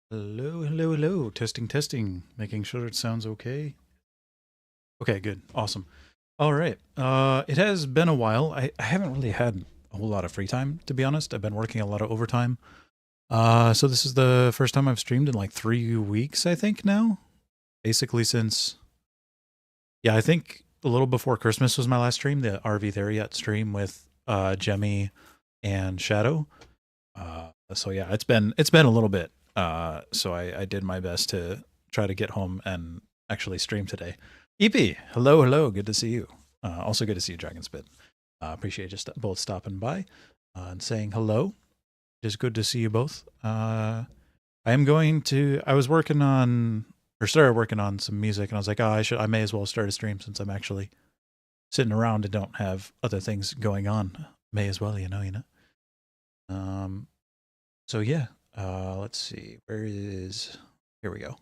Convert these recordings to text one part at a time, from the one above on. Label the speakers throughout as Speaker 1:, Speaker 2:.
Speaker 1: Hello, hello, hello. Testing, testing. Making sure it sounds okay. Okay, good. Awesome. All right. It has been a while. I haven't really had a whole lot of free time, to be honest. I've been working a lot of overtime. So this is the first time I've streamed in like 3 weeks, I think now. Basically since, yeah, I think a little before Christmas was my last stream, the RV There Yet stream with Jemmy and Shadow. So yeah, it's been a little bit. So I did my best to try to get home and actually stream today. EP, hello, hello, good to see you. Also good to see you, Dragon Spit. Appreciate just both stopping by and saying hello. It is good to see you both. I am going to. I was working on or started working on some music, and I was like, oh, I may as well start a stream since I'm actually sitting around and don't have other things going on. May as well, you know. Um, so yeah, let's see. Where is? Here we go.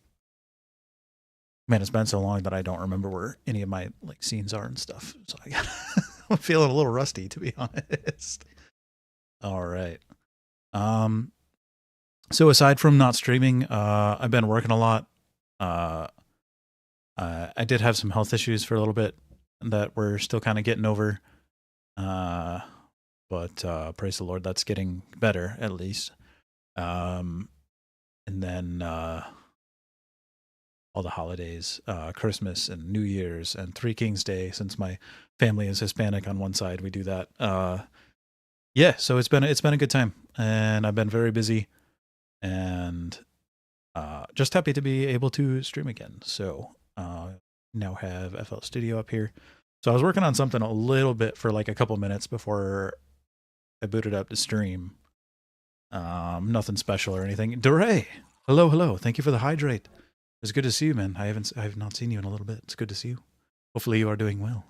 Speaker 1: Man, it's been so long that I don't remember where any of my like scenes are and stuff. So I'm feeling a little rusty, to be honest. All right. Um. So aside from not streaming, I've been working a lot. Uh, I did have some health issues for a little bit that we're still kind of getting over. Uh, but praise the Lord, that's getting better at least. Um, and then all the holidays, Christmas and New Year's and Three Kings Day. Since my family is Hispanic on one side, we do that. Yeah, so it's been a good time, and I've been very busy, and just happy to be able to stream again. So now have FL Studio up here. So I was working on something a little bit for like a couple minutes before I booted up to stream. Nothing special or anything. DeRay, hello, hello. Thank you for the hydrate. It's good to see you, man. I have not seen you in a little bit. It's good to see you. Hopefully you are doing well.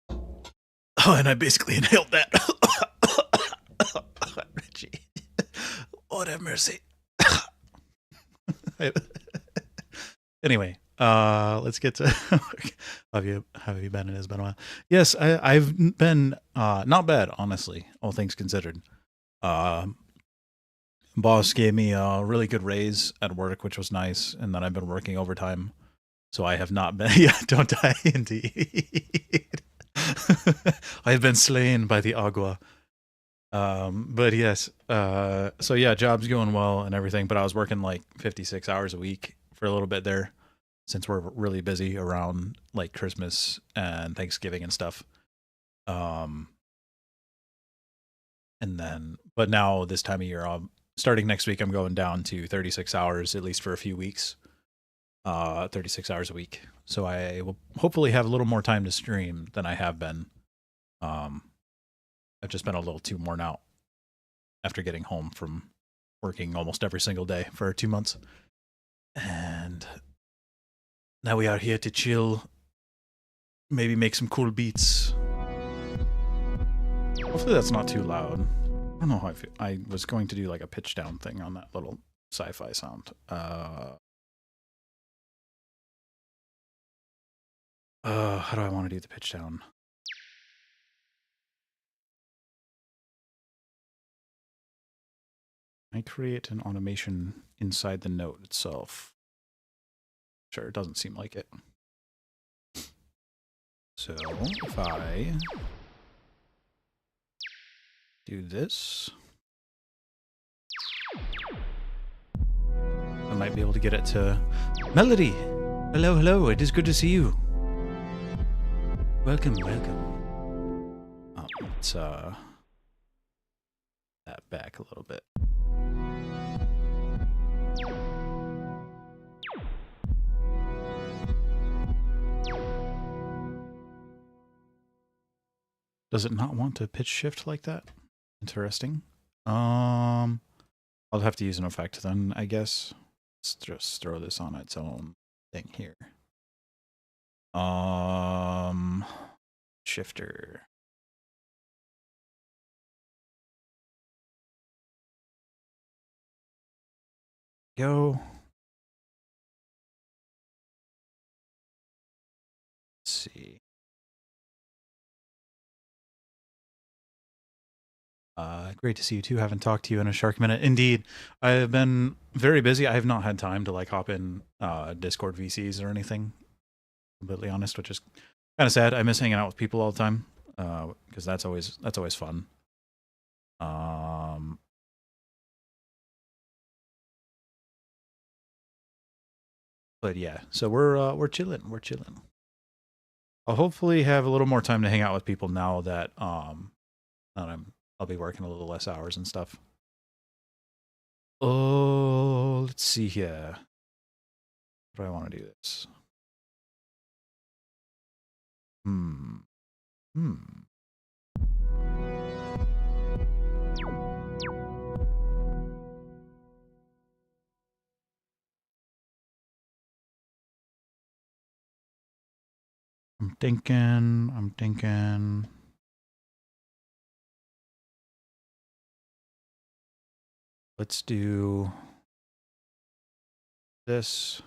Speaker 1: Oh, and I basically inhaled that. Richie. Lord have mercy. Anyway, let's get to how have you been? It has been a while. Yes, I've been not bad, honestly, all things considered. Um Boss gave me a really good raise at work, which was nice, and then I've been working overtime, so I have not been. Yeah, don't die, indeed. I have been slain by the agua. But yes, so yeah, job's going well and everything, but I was working like 56 hours a week for a little bit there, since we're really busy around like Christmas and Thanksgiving and stuff. Um, and then, but now this time of year, starting next week, I'm going down to 36 hours at least for a few weeks. 36 hours a week. So I will hopefully have a little more time to stream than I have been. Um, I've just been a little too worn out after getting home from working almost every single day for 2 months. And now we are here to chill, maybe make some cool beats. Hopefully that's not too loud. I don't know how I feel. I was going to do like a pitch down thing on that little sci-fi sound. How do I want to do the pitch down? I create an automation inside the note itself. Sure, it doesn't seem like it. So if I do this, I might be able to get it to Melody. Hello, hello. It is good to see you. Welcome, welcome. Let's that back a little bit. Does it not want to pitch shift like that? Interesting. I'll have to use an effect then, I guess. Let's just throw this on its own thing here. Shifter. Go. Let's see. Great to see you too. Haven't talked to you in a shark minute. Indeed, I have been very busy. I have not had time to like hop in Discord VCs or anything. Completely honest, which is kind of sad. I miss hanging out with people all the time because that's always fun. But yeah, so we're chilling. We're chilling. I'll hopefully have a little more time to hang out with people now that I'll be working a little less hours and stuff. Oh, let's see here. How do I want to do this? I'm thinking. Let's do this.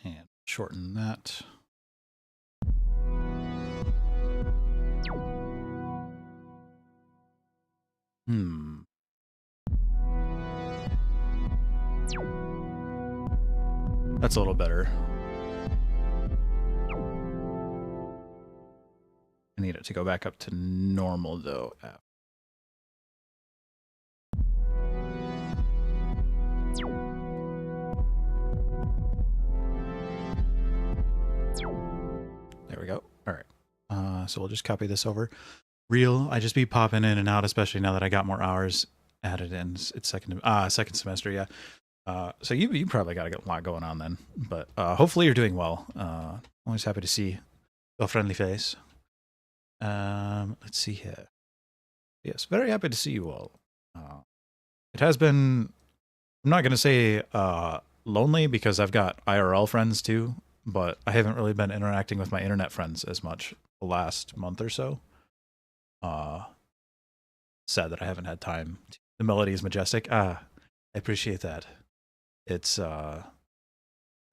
Speaker 1: And shorten that. That's a little better. I need it to go back up to normal though. There we go. All right. So we'll just copy this over. I just be popping in and out, especially now that I got more hours added in. It's second semester, yeah. So you probably got a lot going on then, but hopefully you're doing well. Always happy to see your friendly face. Let's see here. Yes, very happy to see you all. It has been, I'm not going to say lonely because I've got IRL friends too, but I haven't really been interacting with my internet friends as much the last month or so. Sad that I haven't had time. The melody is majestic. I appreciate that. It's at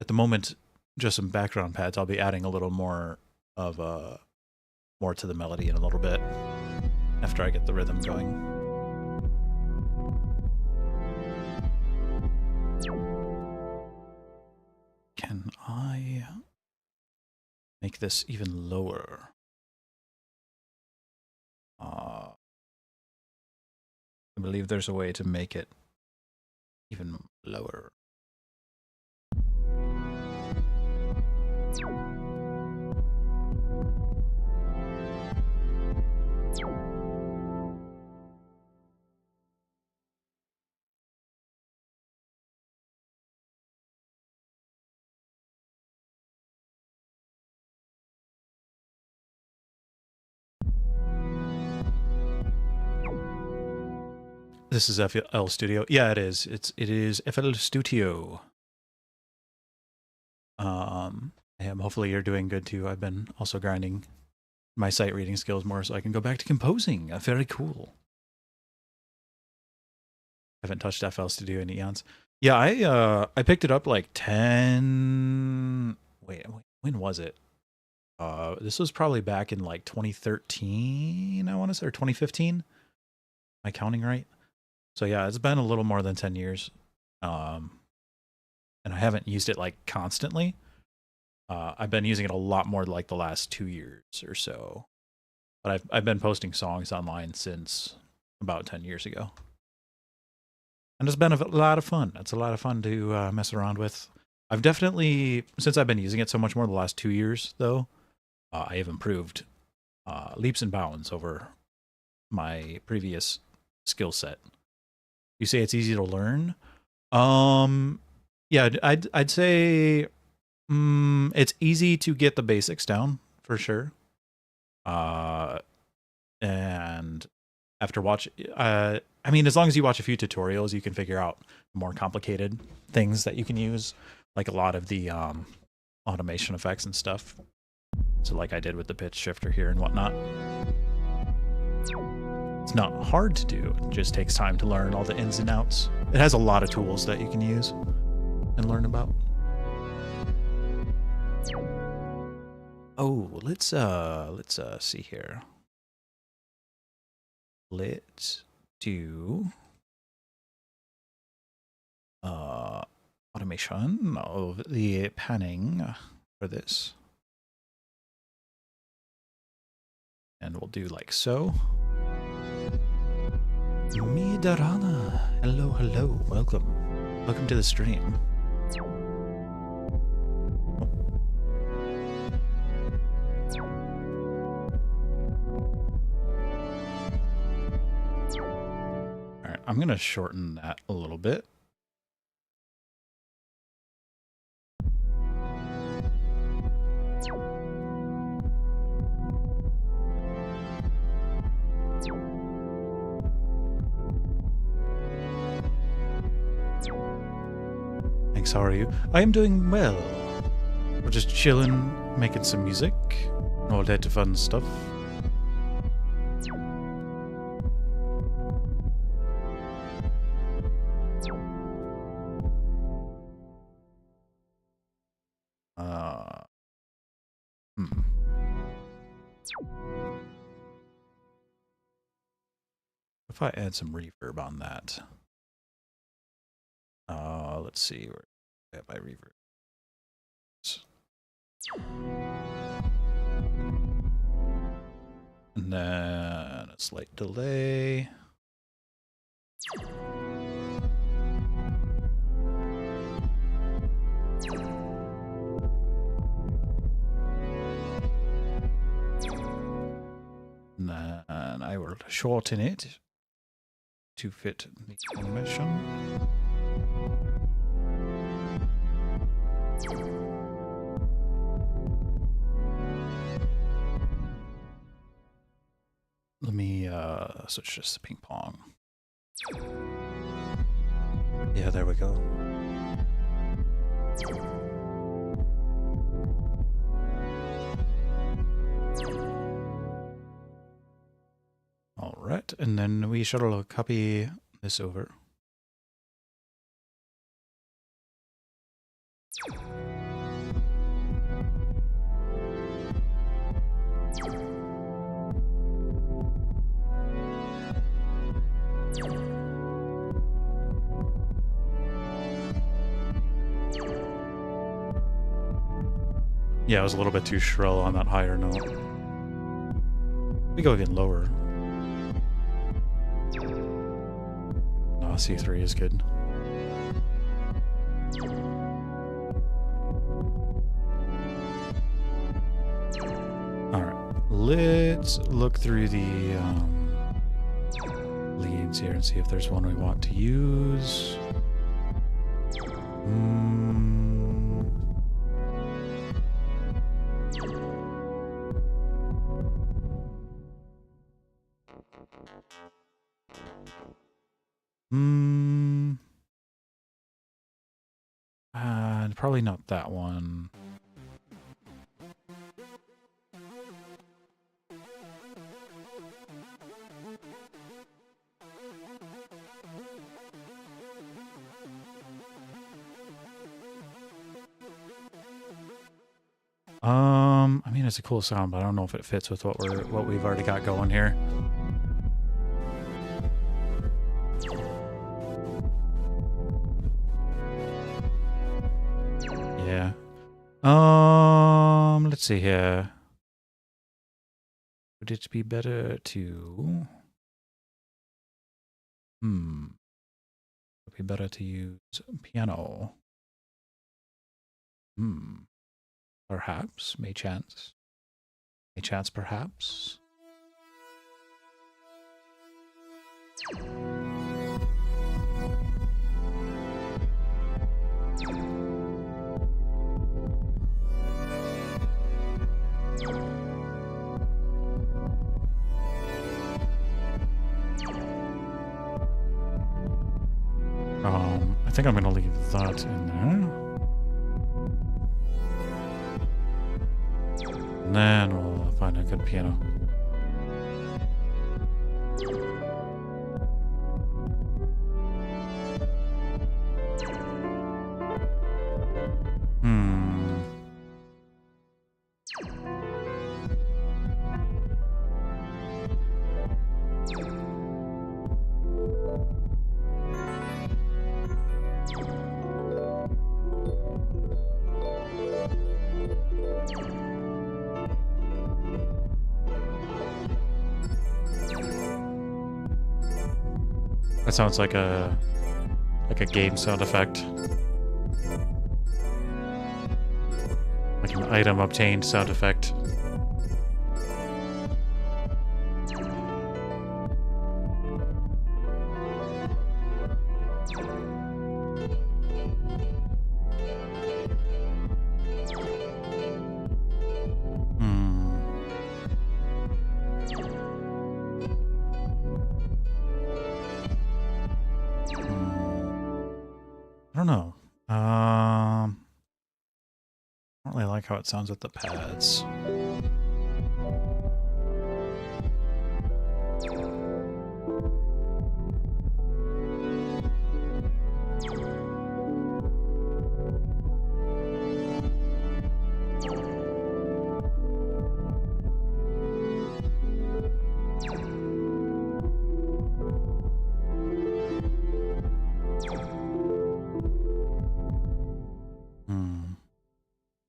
Speaker 1: the moment just some background pads. I'll be adding a little more of more to the melody in a little bit after I get the rhythm going. Can I make this even lower? I believe there's a way to make it even lower. This is FL Studio. Yeah, it is. It is FL Studio. Hopefully you're doing good too. I've been also grinding my sight reading skills more so I can go back to composing. Very cool. Haven't touched FL Studio in eons. Yeah, I picked it up like 10. Wait, when was it? This was probably back in like 2013, I want to say, or 2015. Am I counting right? So yeah, it's been a little more than 10 years. And I haven't used it like constantly. I've been using it a lot more like the last 2 years or so. But I've been posting songs online since about 10 years ago. And it's been a lot of fun. It's a lot of fun to mess around with. I've definitely, since I've been using it so much more the last 2 years though, I have improved leaps and bounds over my previous skill set. You say it's easy to learn? Yeah, I'd say it's easy to get the basics down for sure. And after I mean, as long as you watch a few tutorials, you can figure out more complicated things that you can use, like a lot of the automation effects and stuff. So like I did with the pitch shifter here and whatnot. It's not hard to do, it just takes time to learn all the ins and outs. It has a lot of tools that you can use. and learn about. Oh, let's see here. Let's do automation of the panning for this. And we'll do like so. Midarana. Hello, hello. Welcome. Welcome to the stream. Alright, I'm going to shorten that a little bit. Thanks, how are you? I am doing well. We're just chilling, making some music, all that fun stuff. If I add some reverb on that. Let's see where I have my reverb. And then a slight delay. And then I will shorten it to fit the animation. Let me switch this to ping pong. Yeah, there we go. All right, and then we shall copy this over. Yeah, it was a little bit too shrill on that higher note. We go again lower. No, C3 is good. Alright, let's look through the leads here and see if there's one we want to use. Probably not that one. I mean, it's a cool sound, but I don't know if it fits with what we've already got going here. Yeah. Let's see here. Would it be better to... Would it be better to use piano? Perhaps. May chance. May chance, perhaps. I think I'm going to leave that in there. And then we'll find a good piano. That sounds like a game sound effect. Like an item obtained sound effect. I don't know. I don't really like how it sounds with the pads.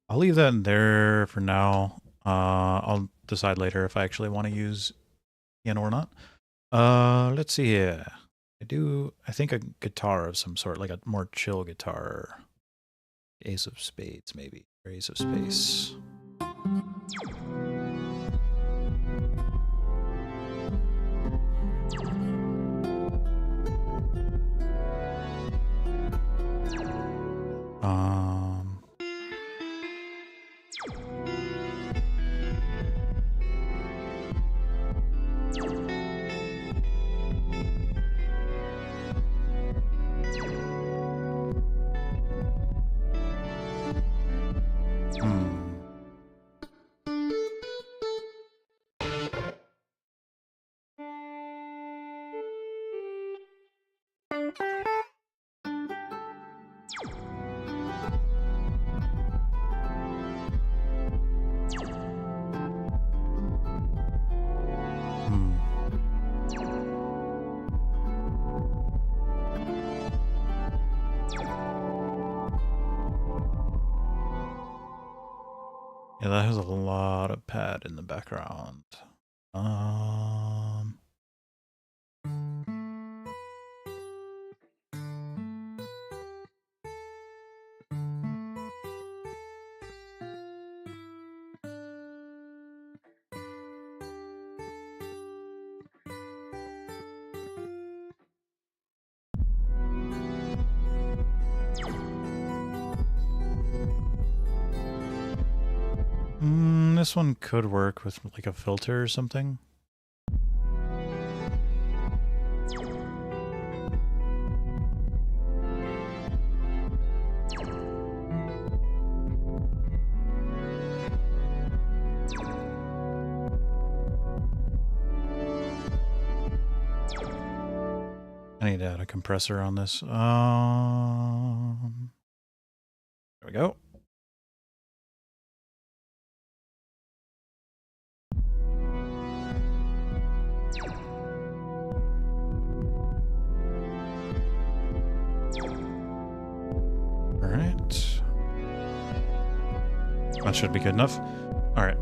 Speaker 1: I'll leave that in there for now. I'll decide later if I actually want to use piano or not. Let's see here. I think a guitar of some sort, like a more chill guitar. Ace of Spades, maybe. Or Ace of Space. Yeah, that has a lot of pad in the background. This one could work with like a filter or something. I need to add a compressor on this. There we go. Alright. That should be good enough. Alright.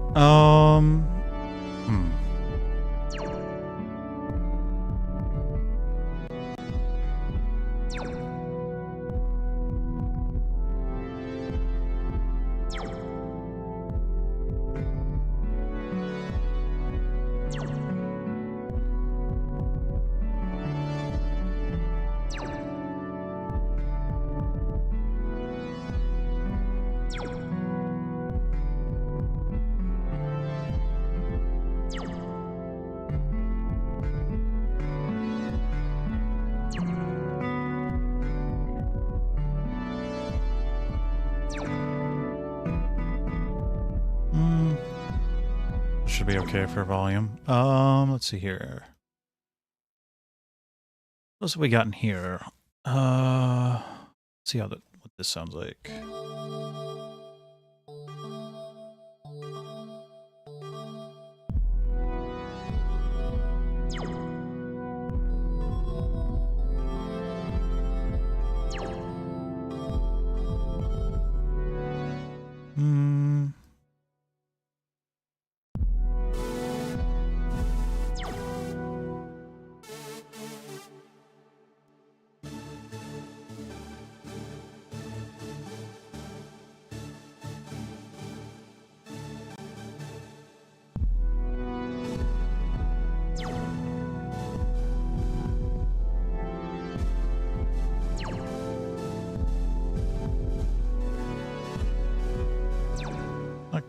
Speaker 1: Should be okay for volume. Let's see here. What else have we got in here? Let's see what this sounds like.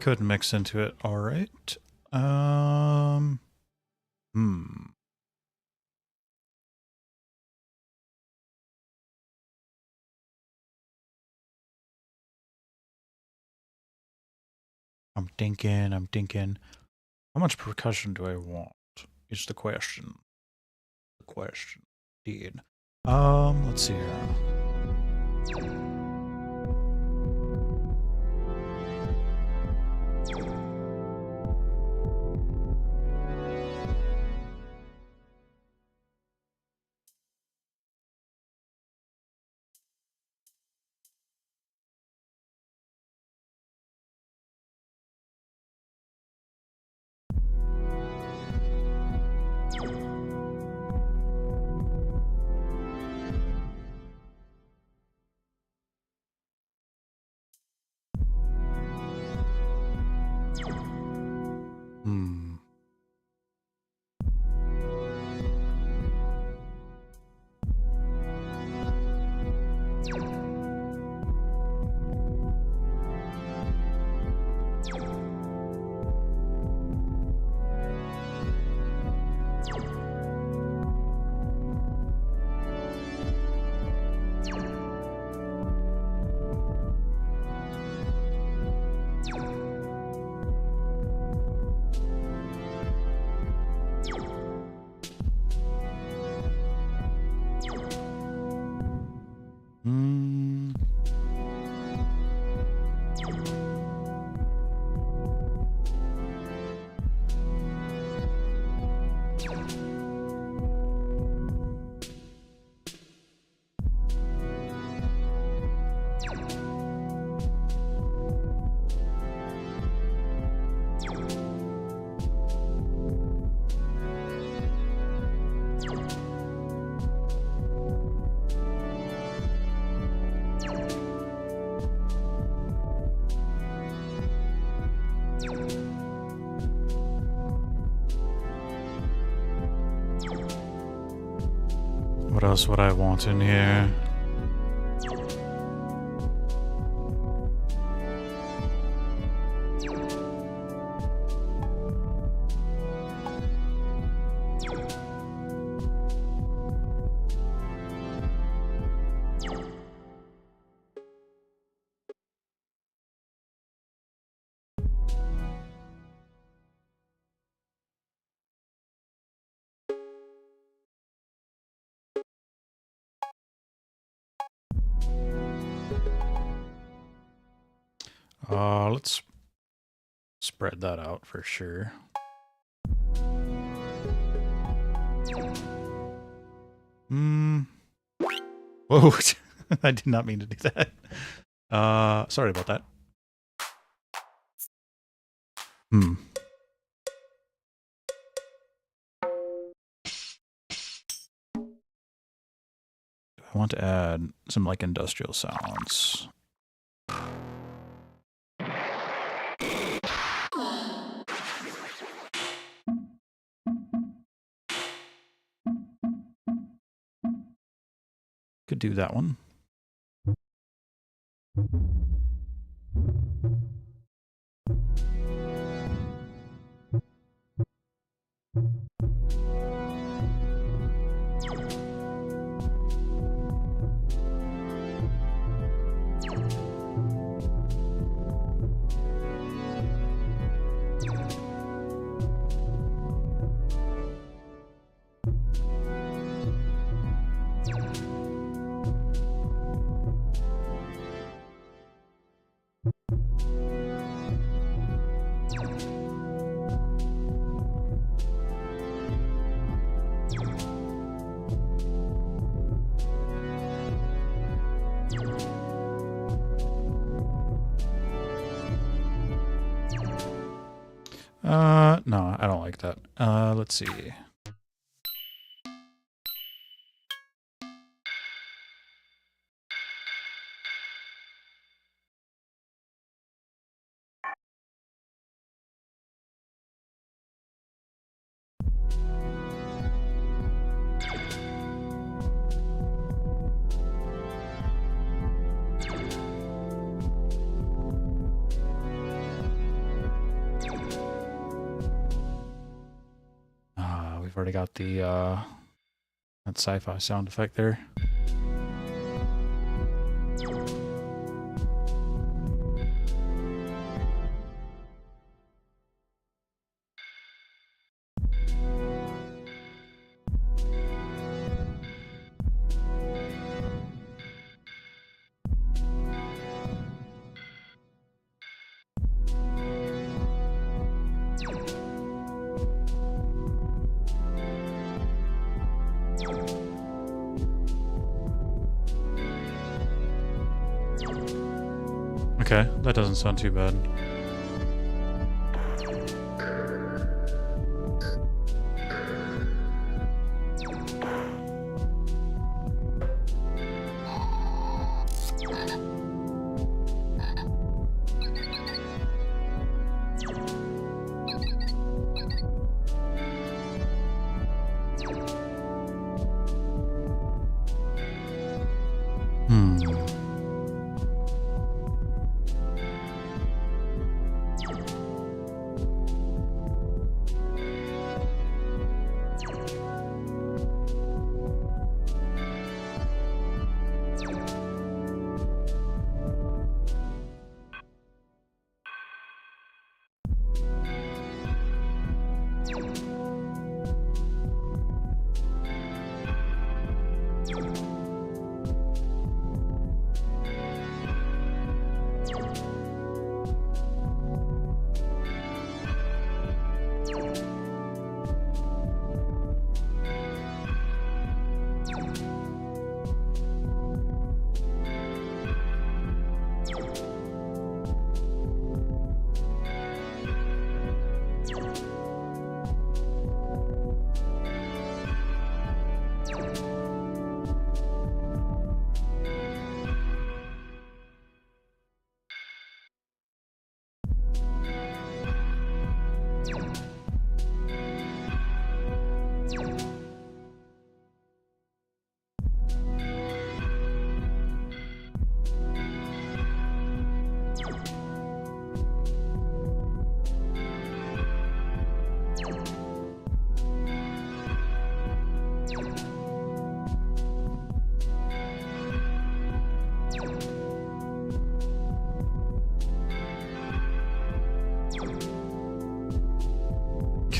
Speaker 1: could mix into it. All right. I'm thinking. How much percussion do I want? Is the question. The question, indeed. Let's see here. What else would I want in here? Let's spread that out for sure. Whoa, I did not mean to do that. Sorry about that. I want to add some like industrial sounds. Could do that one. No, I don't like that. Let's see. we've already got the that sci-fi sound effect there. Okay, that doesn't sound too bad.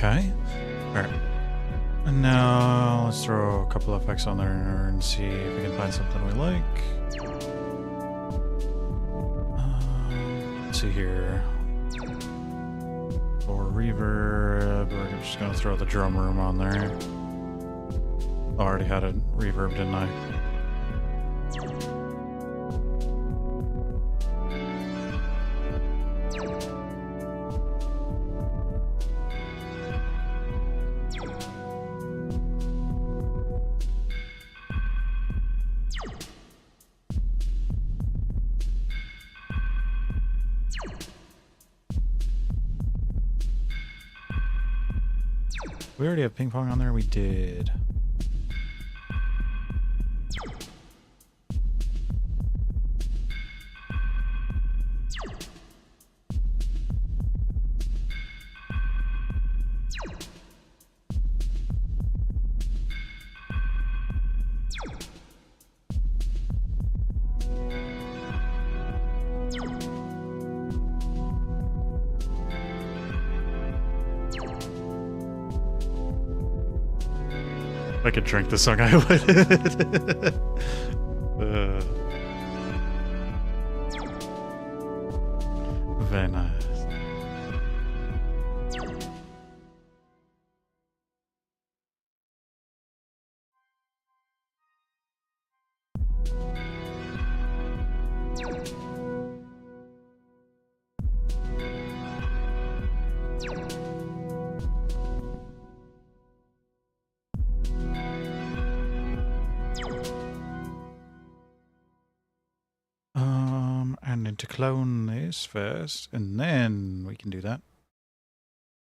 Speaker 1: Okay. Alright. And now let's throw a couple of effects on there and see if we can find something we like. Let's see here. For reverb, we're just gonna throw the drum room on there. I already had a reverb, didn't I? We already have ping pong on there? We did. If I could drink the song, I would. Very nice. And then to clone this first, and then we can do that.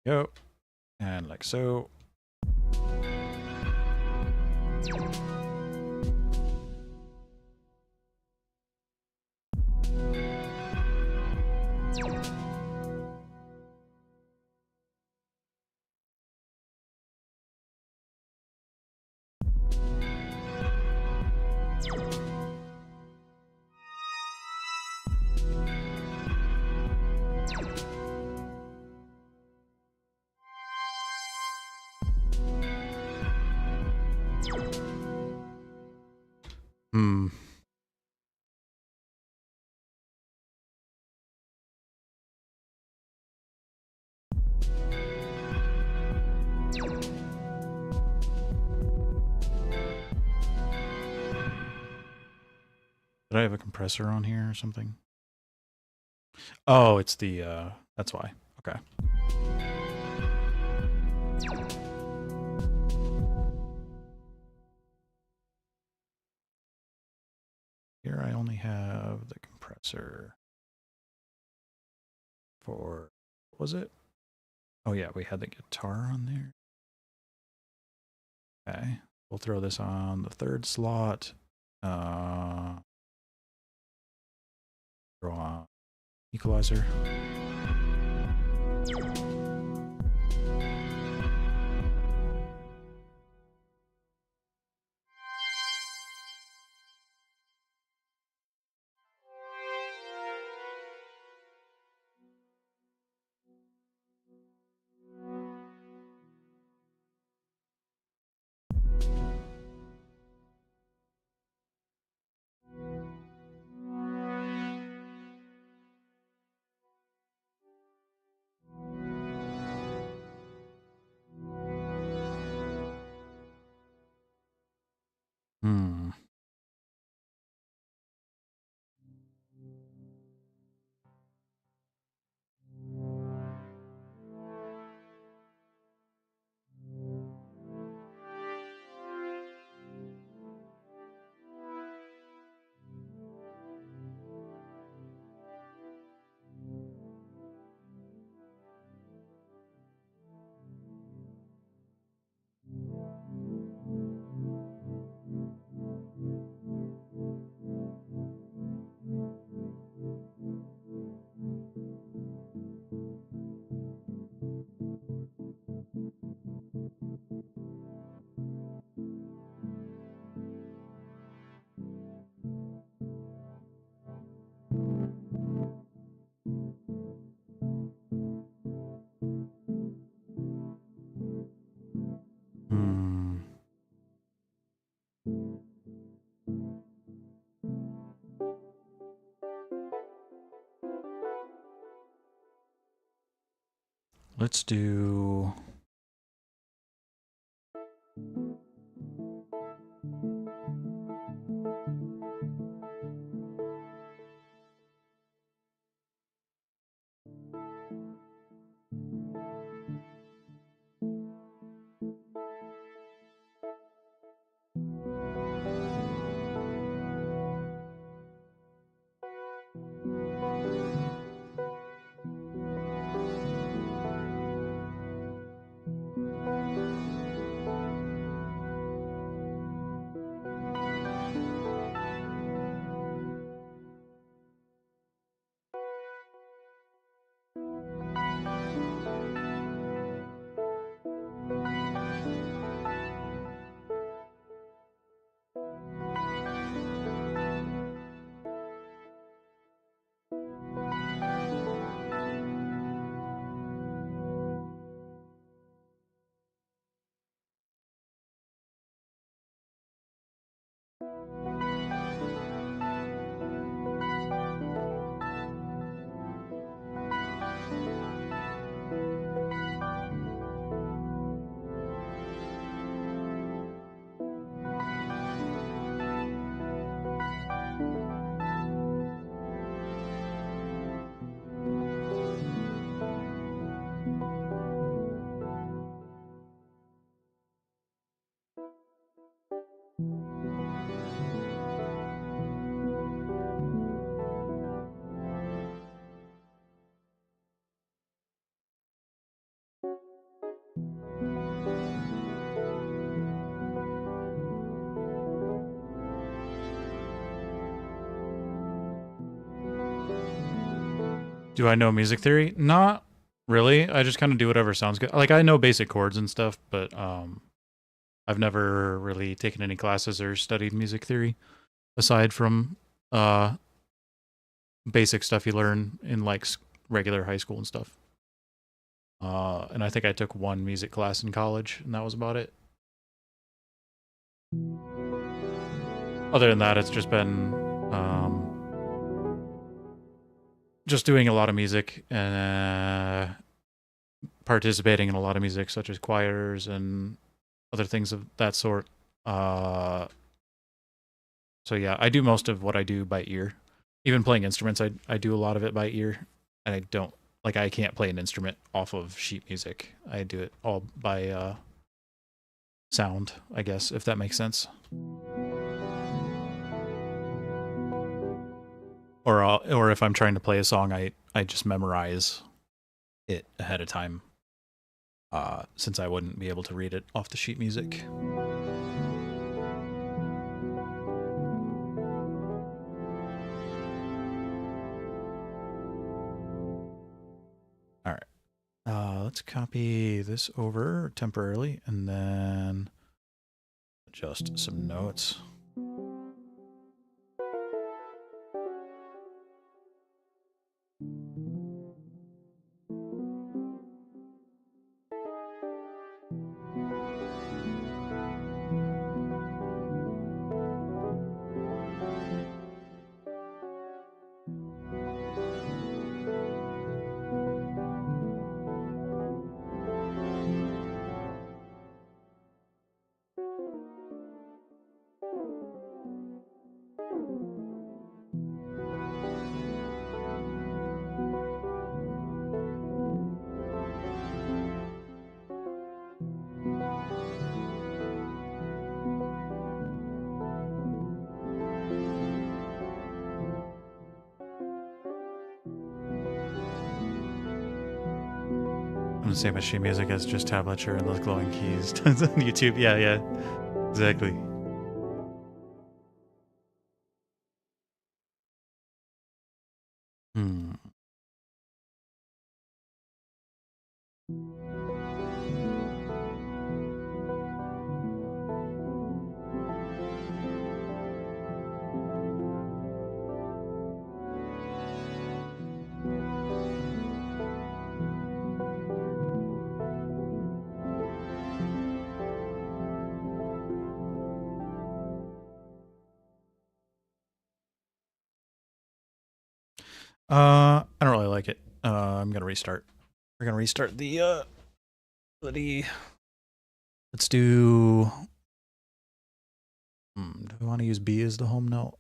Speaker 1: Go. And like so. Did I have a compressor on here or something? Oh, it's the, that's why. Okay. Here I only have the compressor for, what was it? Oh yeah, we had the guitar on there. Okay, we'll throw this on the third slot. Throw on equalizer. Hmm. Hmm. Let's do... Do I know music theory? Not really. I just kind of do whatever sounds good. Like, I know basic chords and stuff, but I've never really taken any classes or studied music theory aside from uh basic stuff you learn in like regular high school and stuff. And I think I took one music class in college, and that was about it. Other than that, it's just been just doing a lot of music and participating in a lot of music, such as choirs and other things of that sort. So So yeah, I do most of what I do by ear. Even playing instruments, I do a lot of it by ear, and I don't like I can't play an instrument off of sheet music. I do it all by sound, I guess, if that makes sense. Or if I'm trying to play a song, I just memorize it ahead of time, since I wouldn't be able to read it off the sheet music. All right. Let's copy this over temporarily and then adjust some notes. I'm gonna say my sheet music as just tablature and those glowing keys on YouTube. Yeah, yeah, exactly. Hmm. I don't really like it. I'm gonna restart. We're gonna restart the let's do. Do we want to use B as the home note?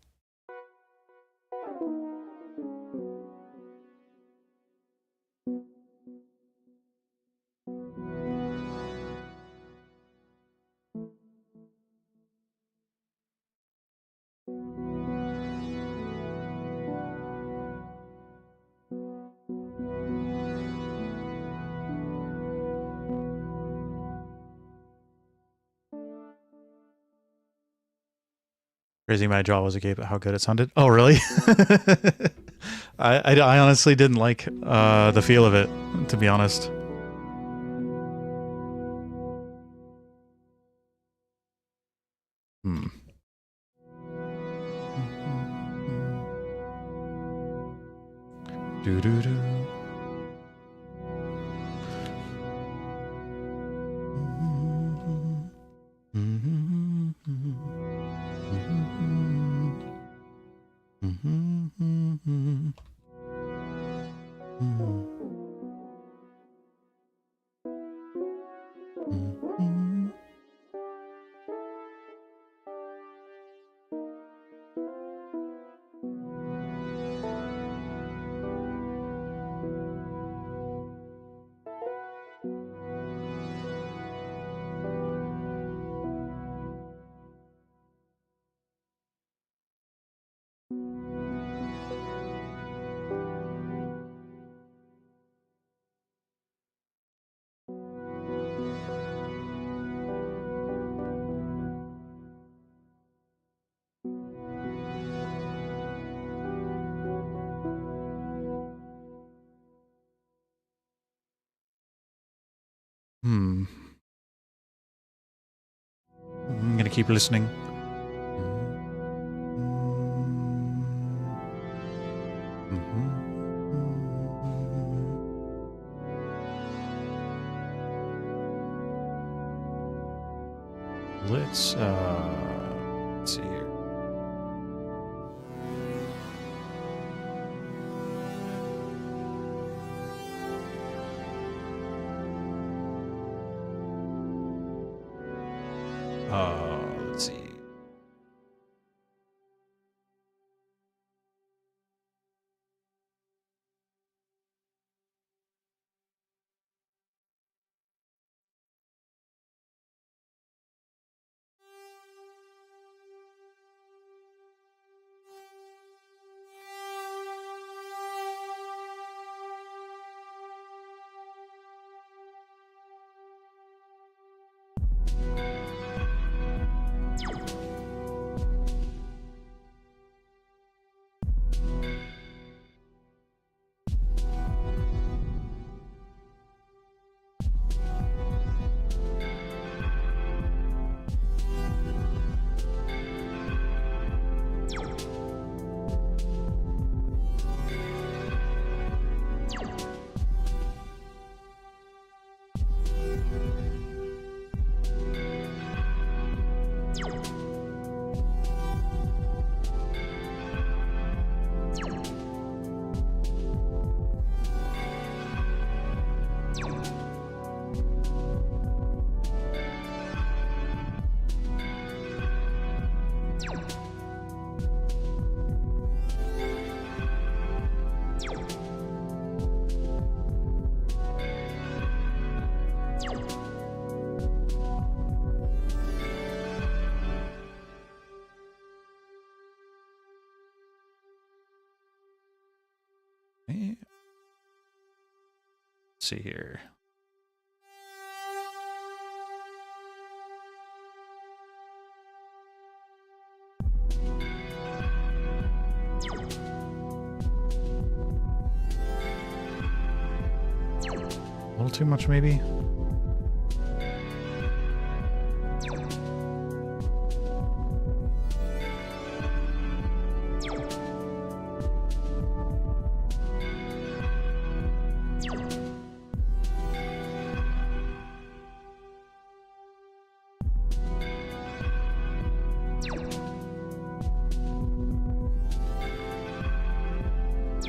Speaker 1: Raising my jaw was a gape at how good it sounded. Oh, really? I honestly didn't like the feel of it, to be honest. Hmm. Do do do. Hmm. I'm gonna keep listening. Let's see here. Let's see. Okay. Let's see here. A little too much, maybe.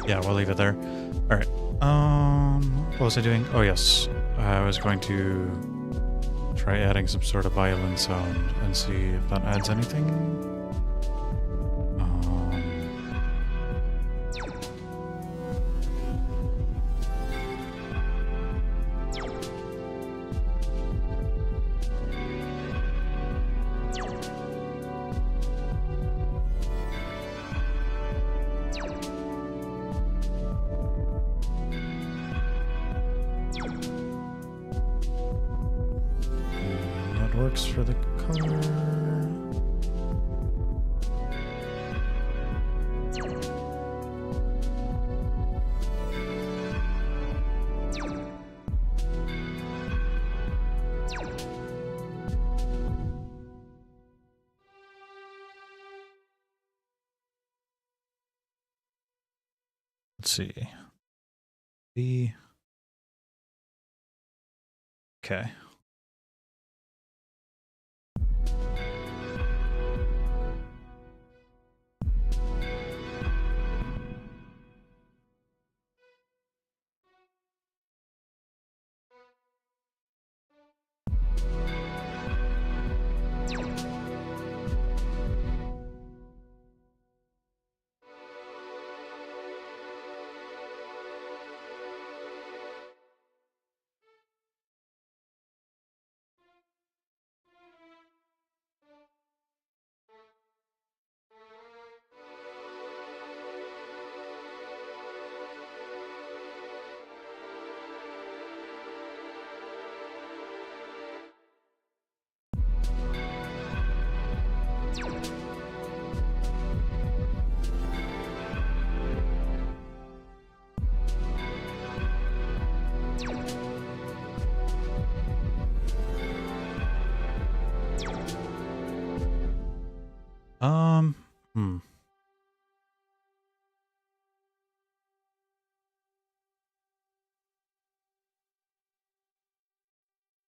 Speaker 1: Yeah, we'll leave it there. All right. What was I doing? Oh yes, I was going to try adding some sort of violin sound and see if that adds anything. Works for the color. Let's see. Okay.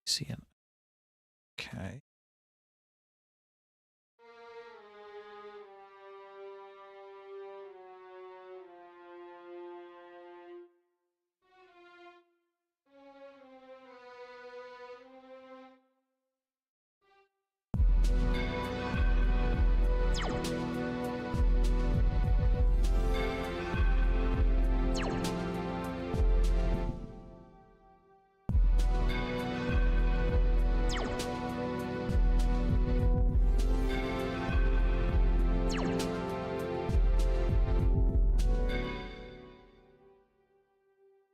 Speaker 1: See it. Okay.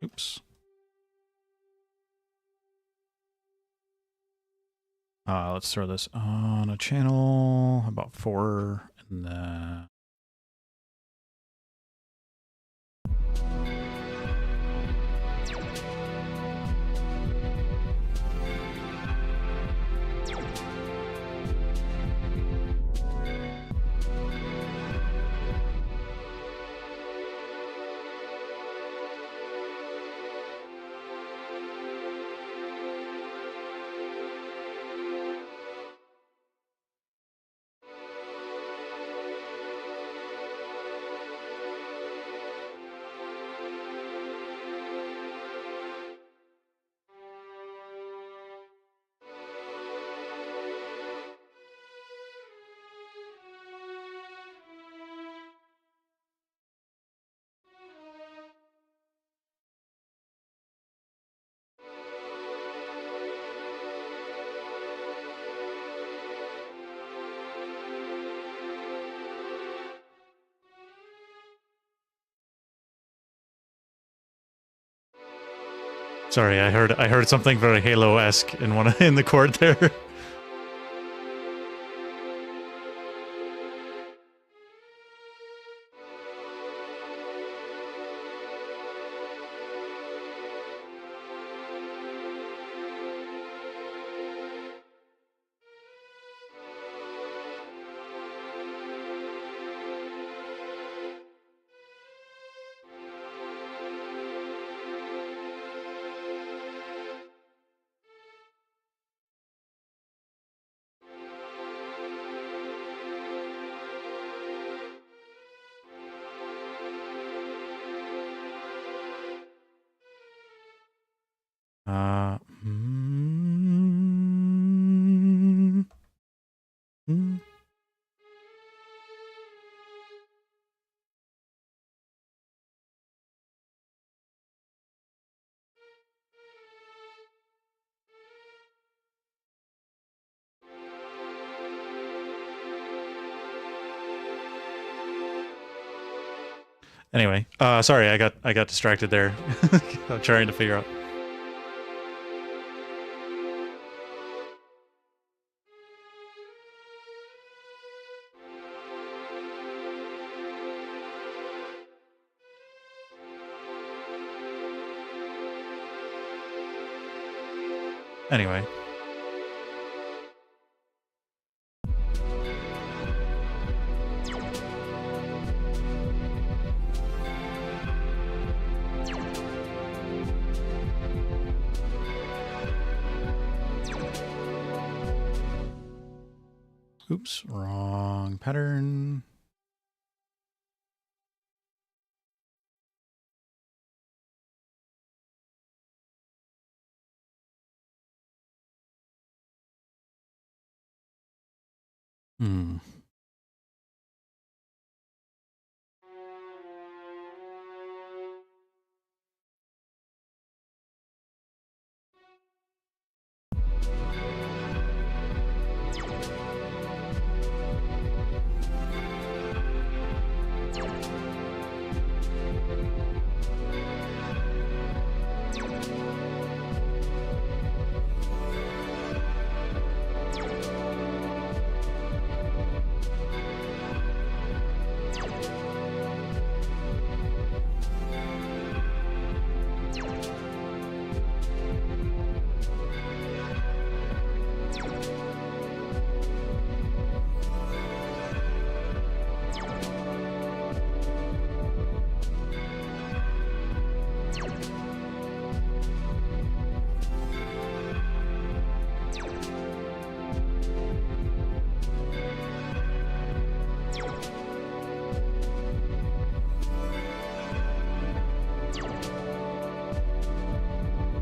Speaker 1: Oops. Let's throw this on a channel, about 4, and then Sorry, I heard something very Halo-esque in the chord there. Anyway, sorry, I got distracted there. I'm trying to figure out. Anyway. Oops, wrong pattern.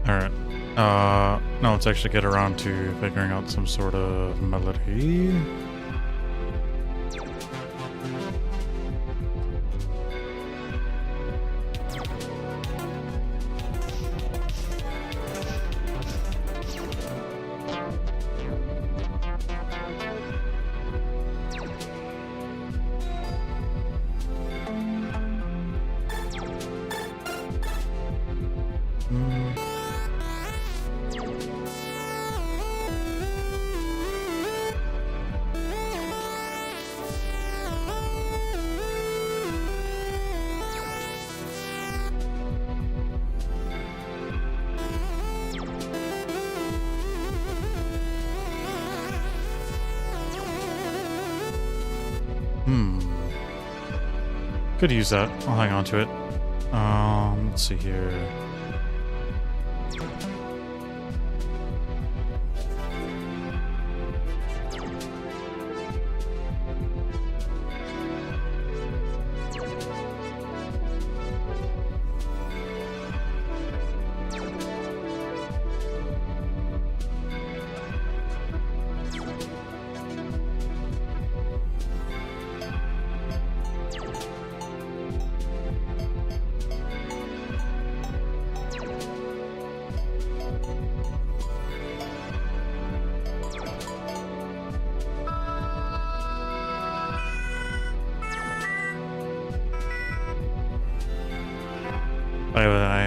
Speaker 1: Alright. Now let's actually get around to figuring out some sort of melody. Could use that. I'll hang on to it. Let's see here.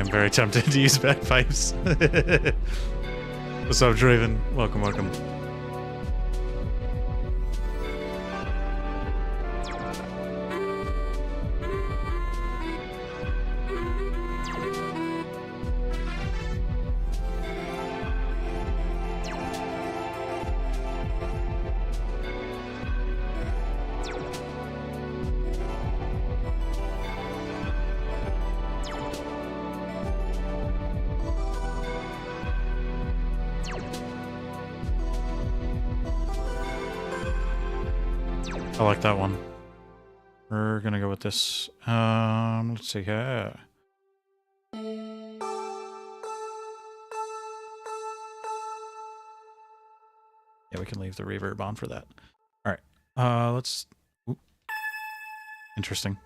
Speaker 1: am very tempted to use bagpipes. What's up, Draven? Welcome, welcome. I like that one. We're gonna go with this. Let's see here. Yeah, we can leave the reverb on for that. All right. Let's. Ooh. Interesting.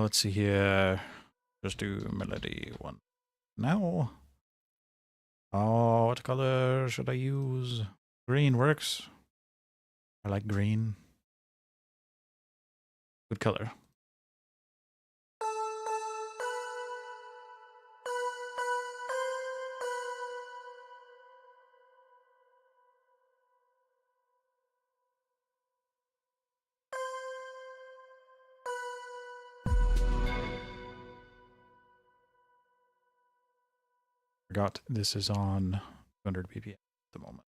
Speaker 1: Let's see here. Just do melody one now. Oh, what color should I use? Green works. I like green. Good color. Forgot this is on 200 BPM at the moment.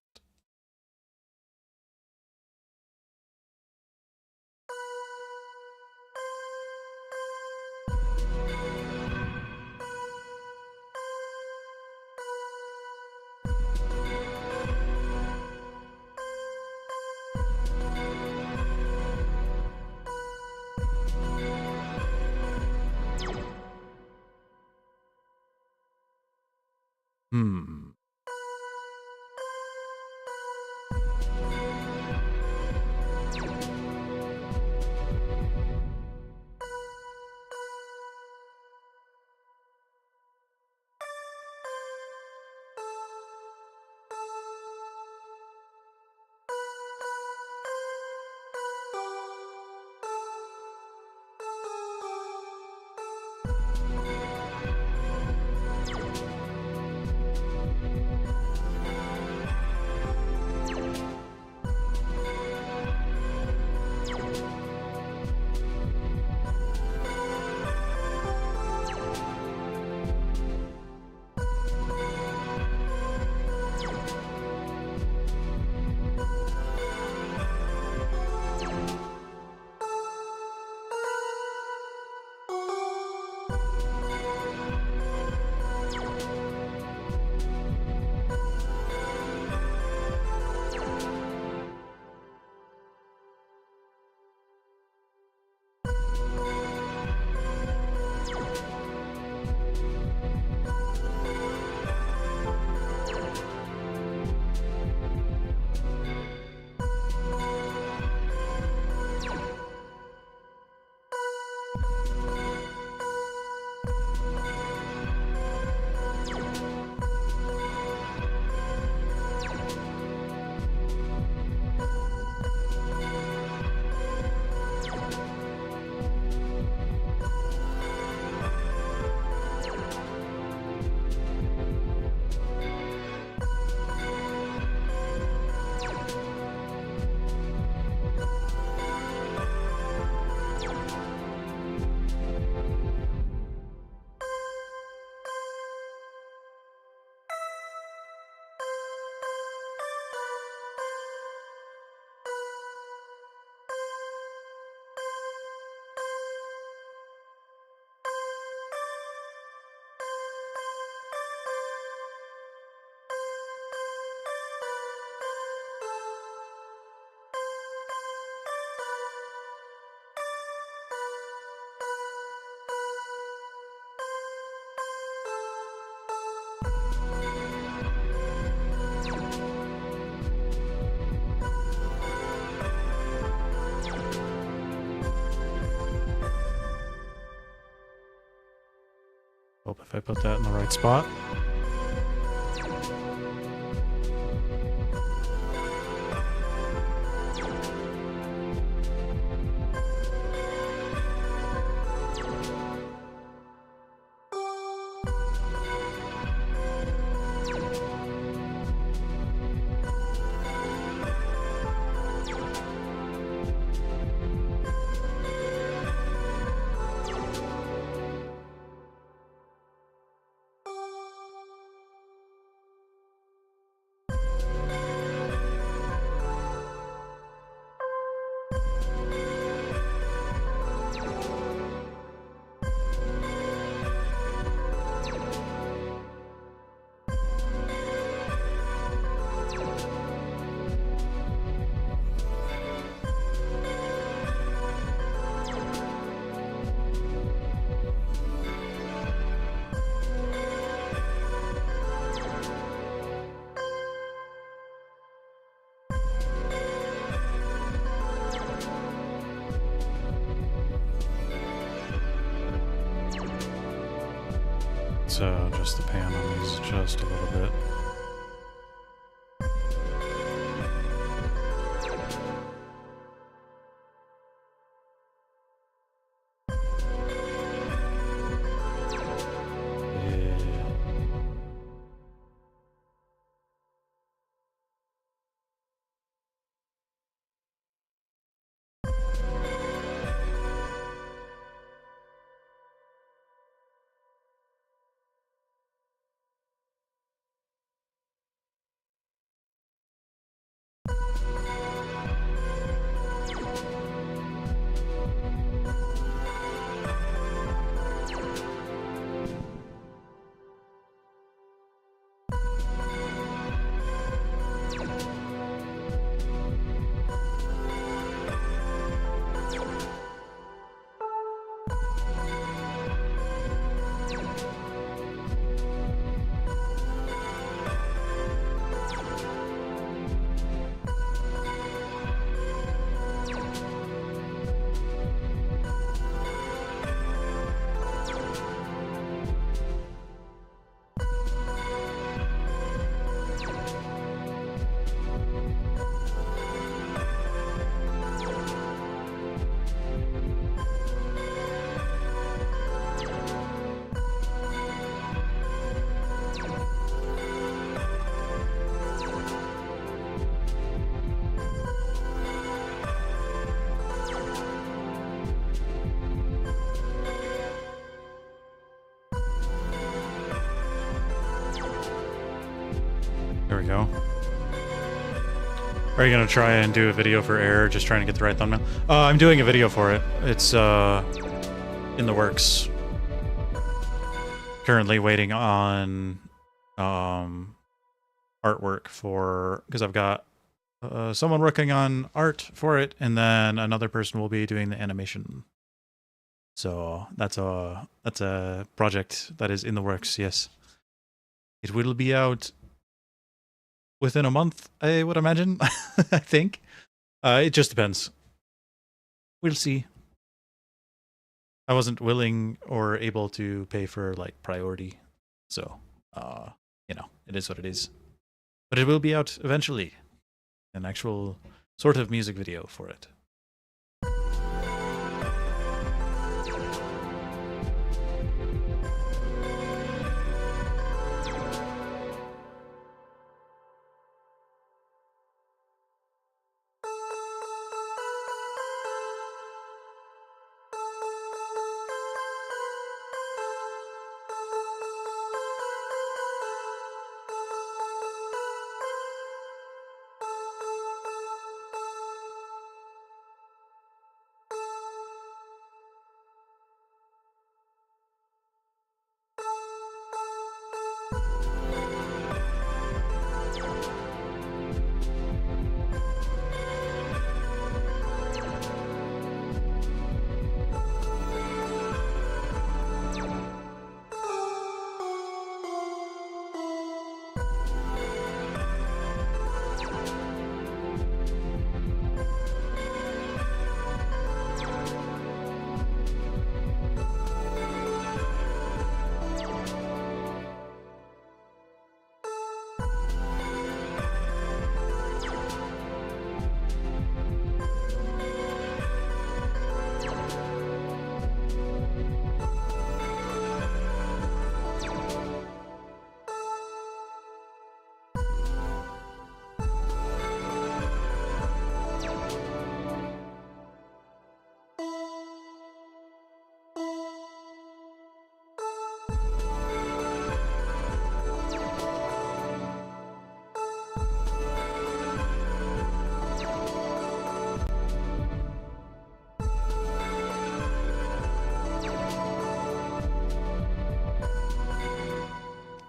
Speaker 1: if I put that in the right spot. So just the pan on these just a little bit. There we go. Are you gonna try and do a video for Air, just trying to get the right thumbnail? I'm doing a video for it. It's in the works. Currently waiting on artwork for, because I've got someone working on art for it, and then another person will be doing the animation. So that's a project that is in the works. Yes, it will be out within a month, I would imagine. I think. It just depends. We'll see. I wasn't willing or able to pay for like priority, so you know, it is what it is. But it will be out eventually, an actual sort of music video for it.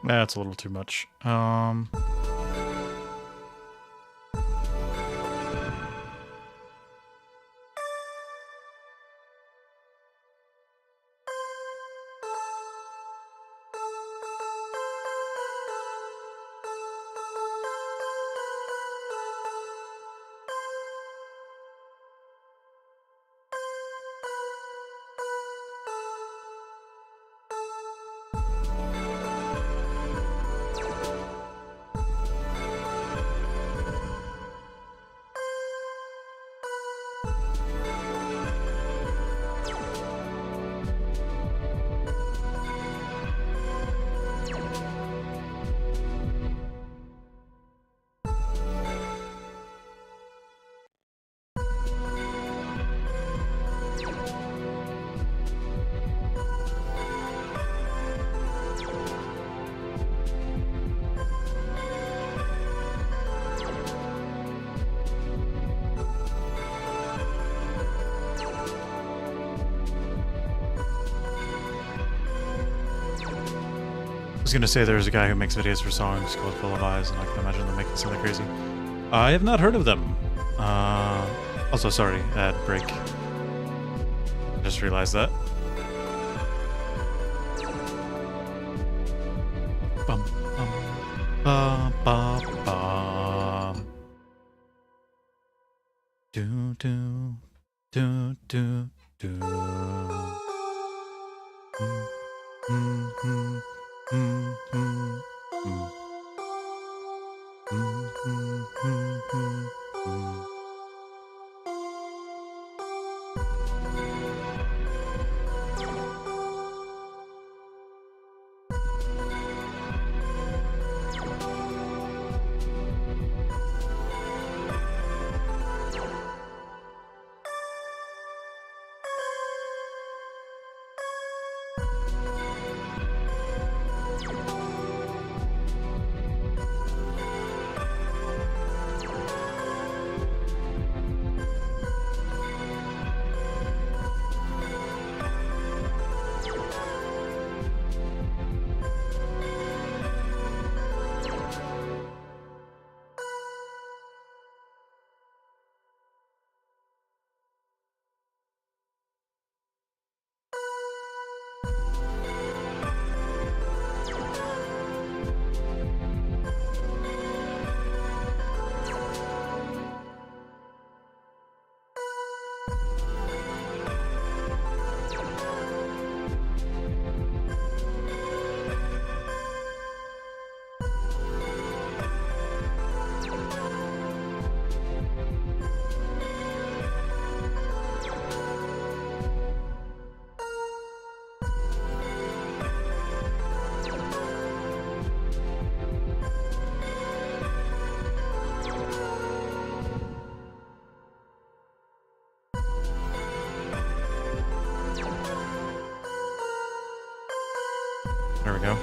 Speaker 1: That's a little too much. I was gonna say there's a guy who makes videos for songs called Full of Eyes, and I can imagine them making something crazy. I have not heard of them. Also, sorry, ad break. Just realized that. Bum, bum, ba, ba, ba. Do, do, do, do, do. Mm-hmm. There we go.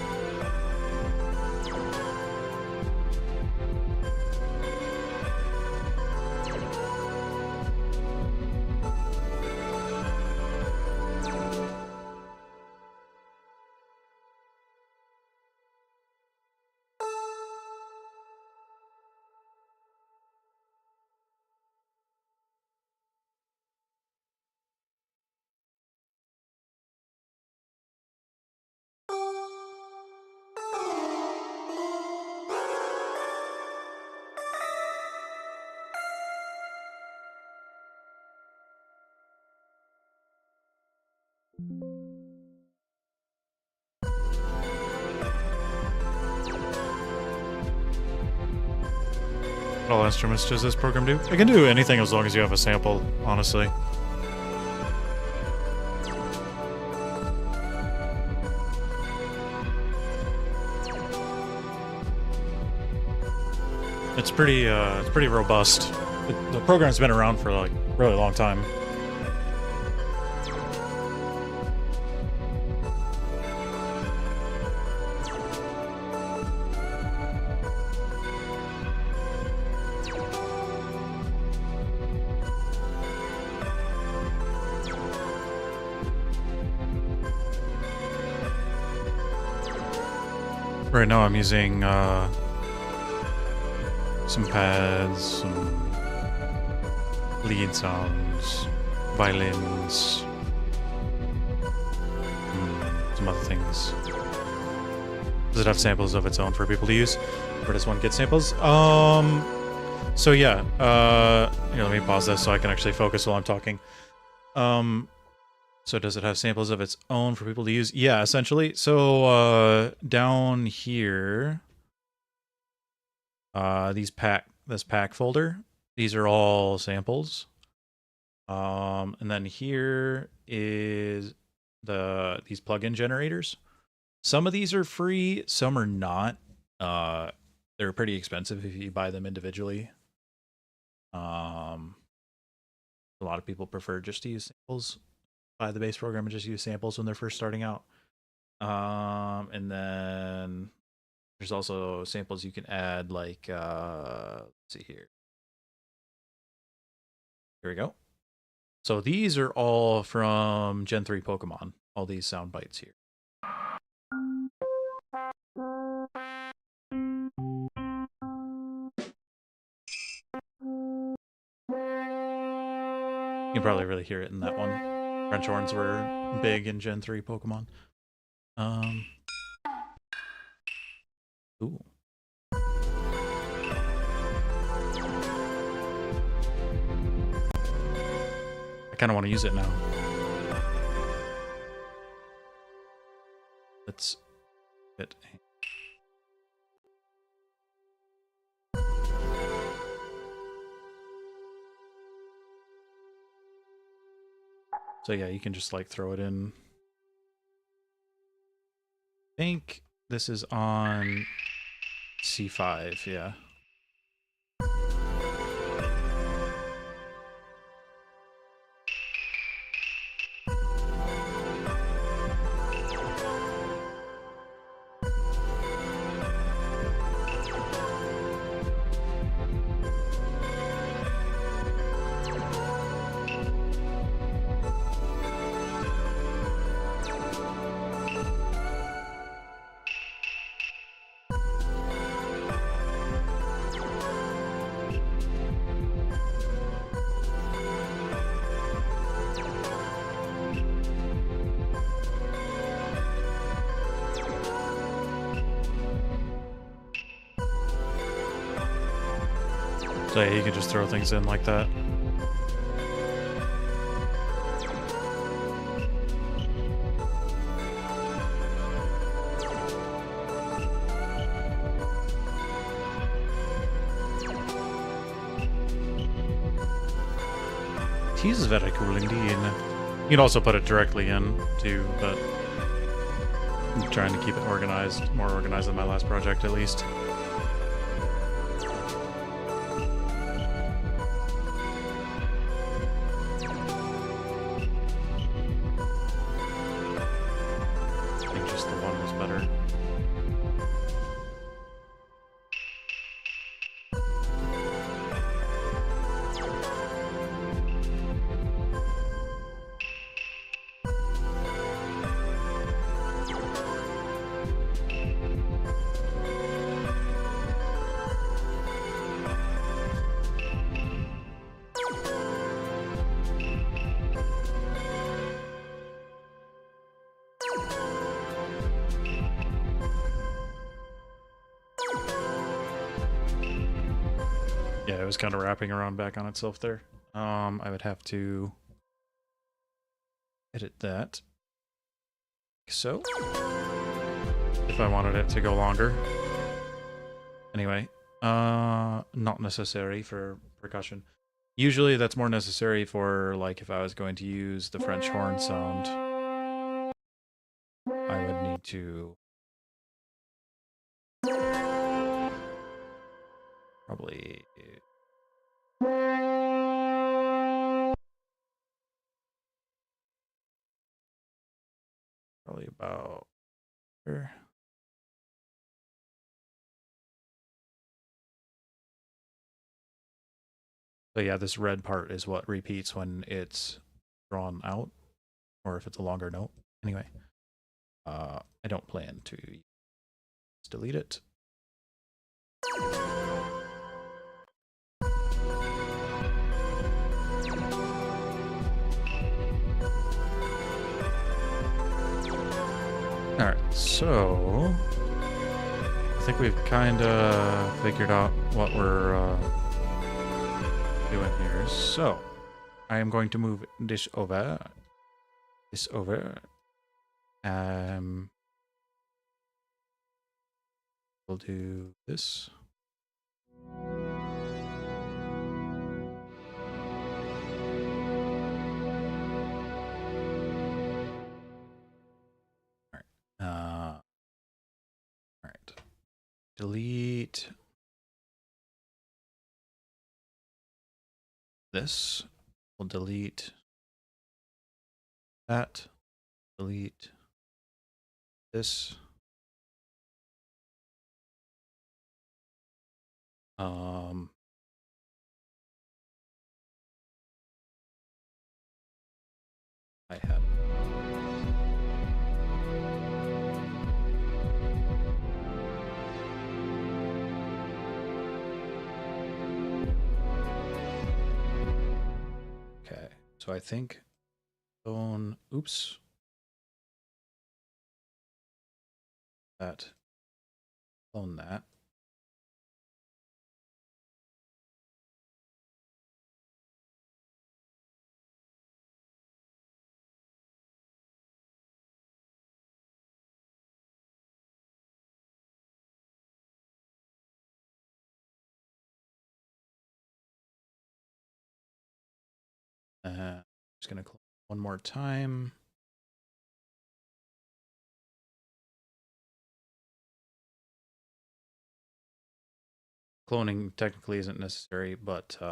Speaker 1: What all instruments does this program do? It can do anything as long as you have a sample, honestly. It's pretty robust. The program's been around for like a really long time. Right now I'm using some pads, some lead sounds, violins, some other things. Does it have samples of its own for people to use? Or does one get samples? So yeah, here, let me pause this so I can actually focus while I'm talking. So does it have samples of its own for people to use? Yeah, essentially. So down here, this pack folder, these are all samples. And then here is these plugin generators. Some of these are free, some are not. They're pretty expensive if you buy them individually. A lot of people prefer just to use samples. Buy the base program and just use samples when they're first starting out. And then there's also samples you can add, like let's see here. Here we go. So these are all from Gen 3 Pokemon, all these sound bites here. You can probably really hear it in that one. French horns were big in Gen 3 Pokemon. Ooh. I kind of want to use it now. Let's get. So yeah, you can just like throw it in. I think this is on C5, yeah. So yeah, you can just throw things in like that. Tease is very cool indeed. You can also put it directly in too, but I'm trying to keep it organized, more organized than my last project at least. Yeah, it was kind of wrapping around back on itself there. I would have to edit that. So, if I wanted it to go longer. Anyway, not necessary for percussion. Usually that's more necessary for, like, if I was going to use the French horn sound, I would need to probably about here. So yeah, this red part is what repeats when it's drawn out, or if it's a longer note. Anyway, I don't plan to use delete it. Alright, so I think we've kind of figured out what we're doing here. So I am going to move this over. We'll do this. All right. Delete this. We'll delete that. Delete this. I have. Okay, so I think clone, oops. Clone that. Just gonna clone one more time. Cloning technically isn't necessary, but you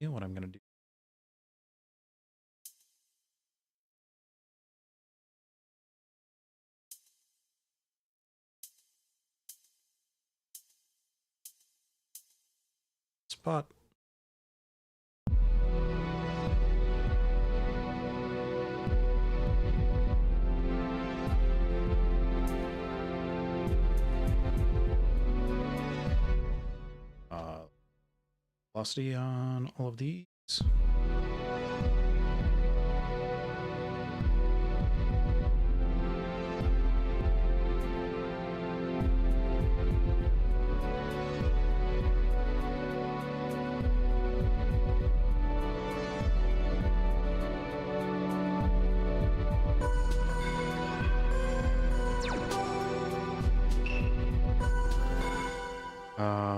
Speaker 1: know what I'm gonna do. Spot. Velocity on all of these.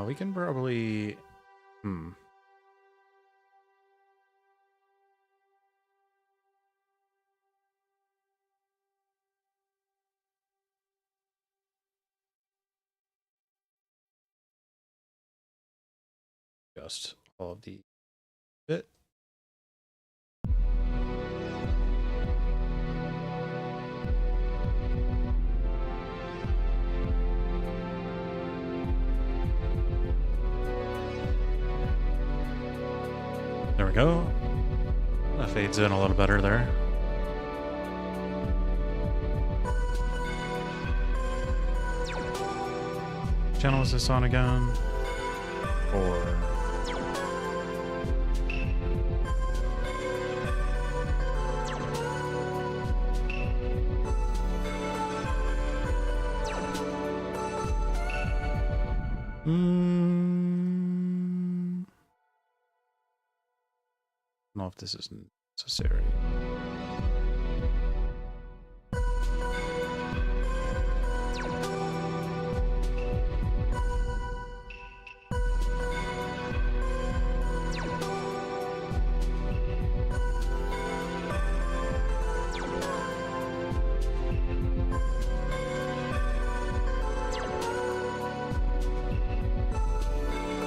Speaker 1: We can probably adjust all of the bit. There we go. That fades in a little better there. Channel is this on again? Or I don't know if this is necessary.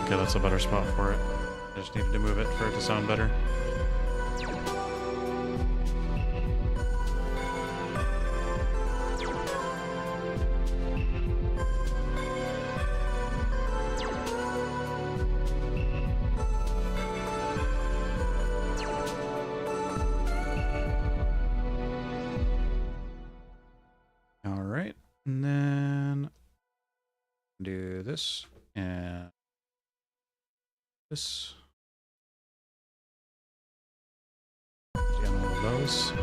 Speaker 1: Okay, that's a better spot for it. I just needed to move it for it to sound better. All right, and then then do this and this. Down one of those.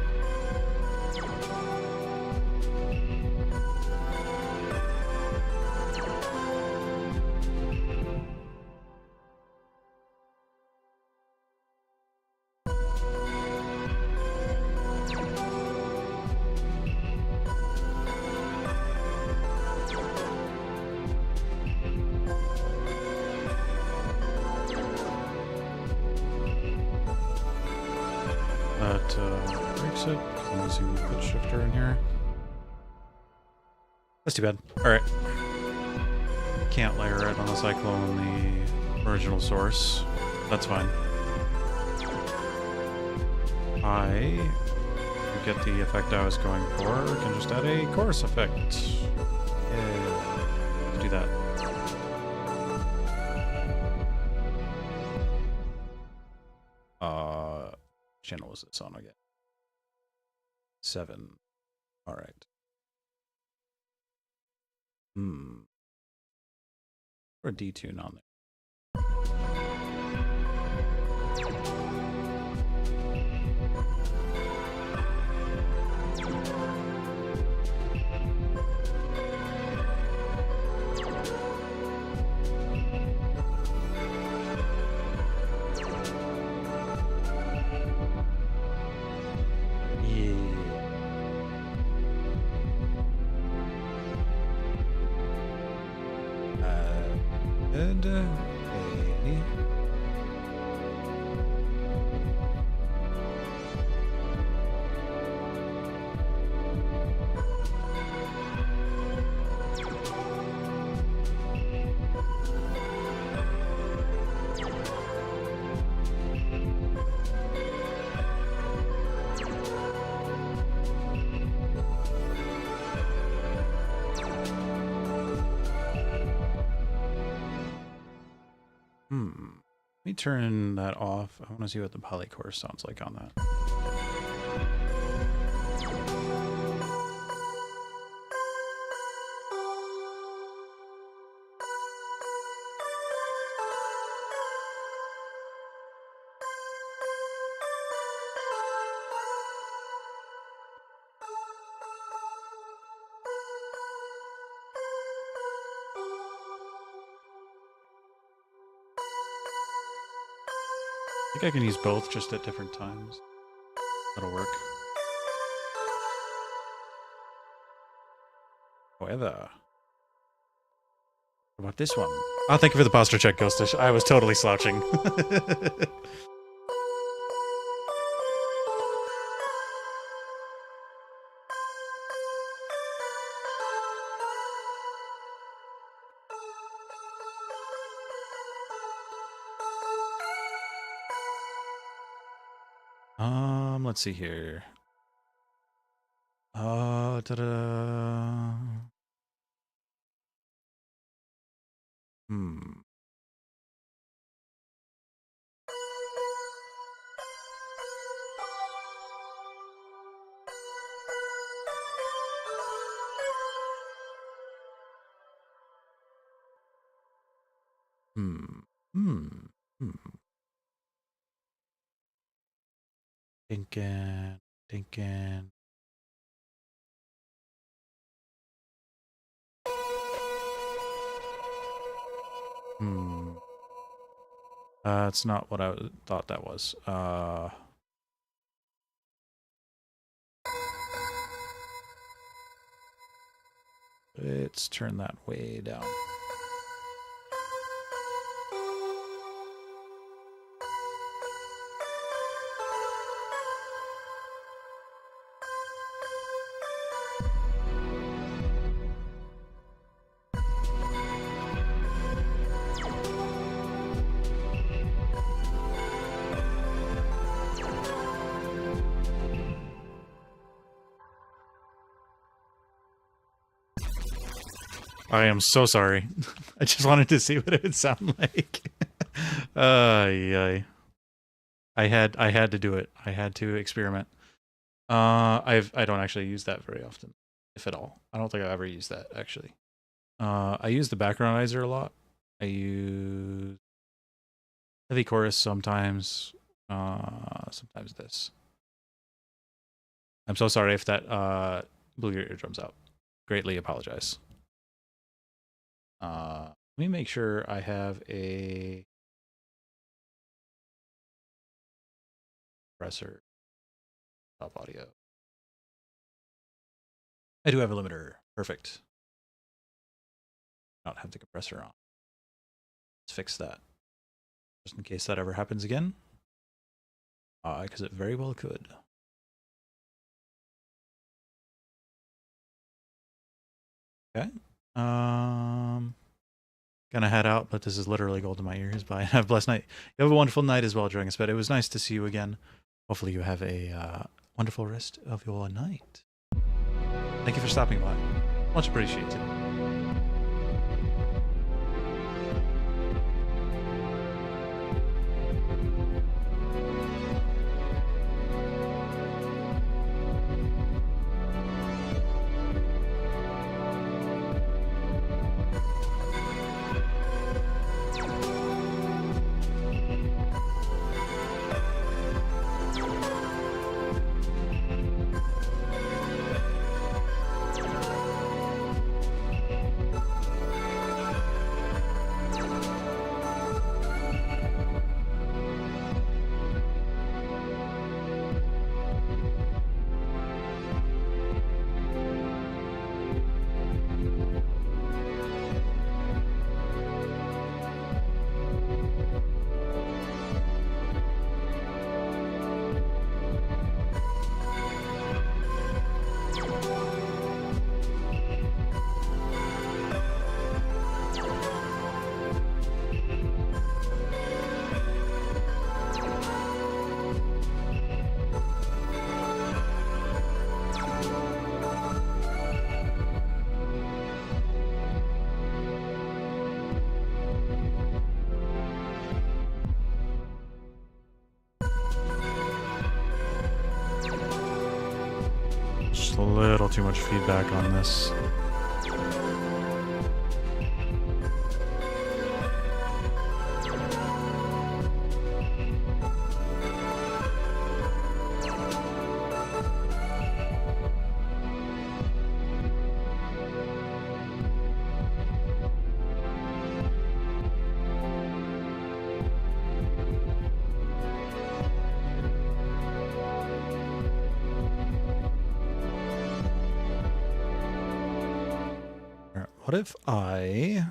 Speaker 1: Breaks it. Let's see, we put shifter in here. That's too bad. Alright. Can't layer it on the cyclone, the original source. That's fine. I get the effect I was going for. We can just add a chorus effect. Yeah. Let's do that. Channel was this on again? 7. All right. Or a detune on there. Let me turn that off. I want to see what the polycore sounds like on that. I think I can use both just at different times. That'll work. However, what about this one? Oh, thank you for the posture check, Ghostish. I was totally slouching. Let's see here. Ta-da. Thinking. That's not what I thought that was. Let's turn that way down. I am so sorry. I just wanted to see what it would sound like. I had to do it. I had to experiment. I don't actually use that very often. if at all. I don't think I've ever used that, actually. I use the backgroundizer a lot. I use heavy chorus sometimes. Sometimes this. I'm so sorry if that blew your eardrums out. Greatly apologize. Let me make sure I have a compressor. Top audio. I do have a limiter. Perfect. Not have the compressor on. Let's fix that. Just in case that ever happens again. Because it very well could. Okay. Gonna head out, but this is literally gold in my ears. Bye. Have a blessed night. You have a wonderful night as well, during us, but it was nice to see you again. Hopefully you have a wonderful rest of your night. Thank you for stopping by. Much appreciated. Just a little too much feedback on this. What if I,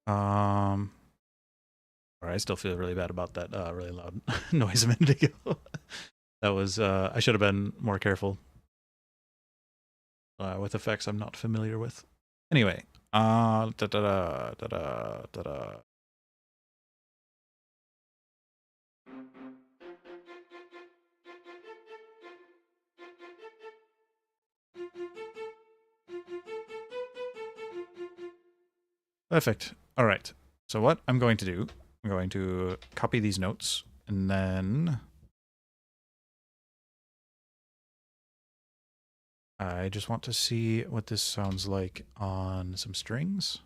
Speaker 1: I still feel really bad about that really loud noise a minute ago. That was, I should have been more careful with effects I'm not familiar with. Anyway, Perfect. All right. So what I'm going to do, I'm going to copy these notes and then I just want to see what this sounds like on some strings.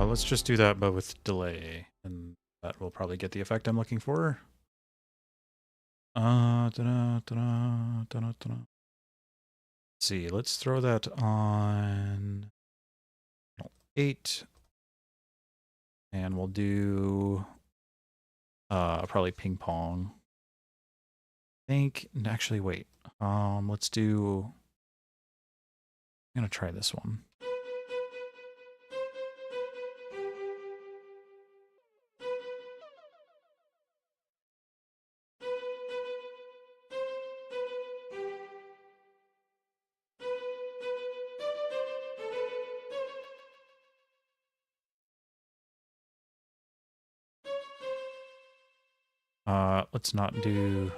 Speaker 1: Let's just do that, but with delay, and that will probably get the effect I'm looking for. Let's see, let's throw that on 8, and we'll do probably ping pong. I think, actually, wait. Let's do I'm going to try this one. Let's not do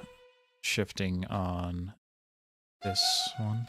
Speaker 1: shifting on this one.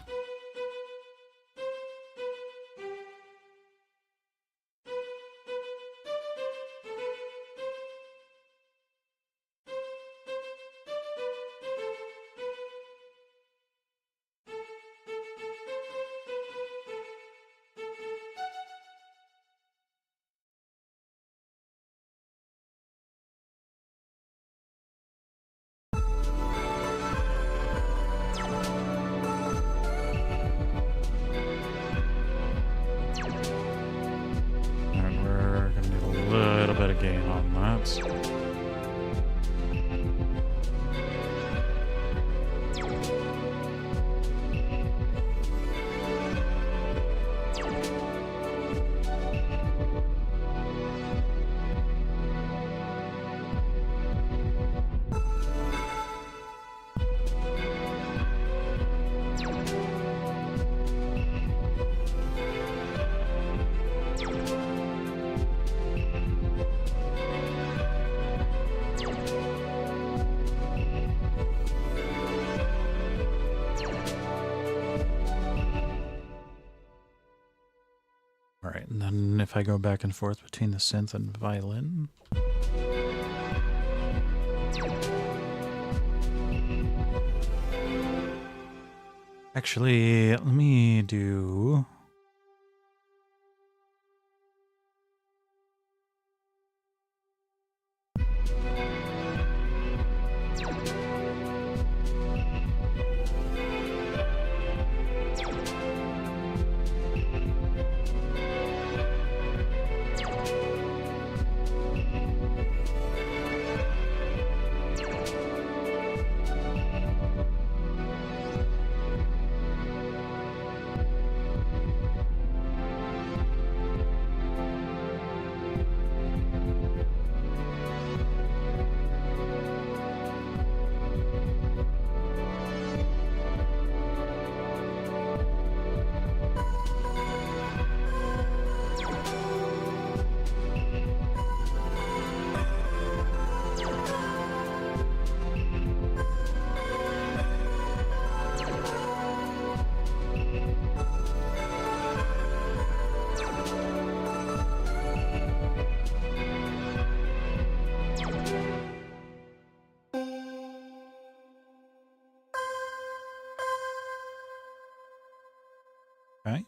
Speaker 1: All right, and then if I go back and forth between the synth and violin. Actually, let me do... Okay.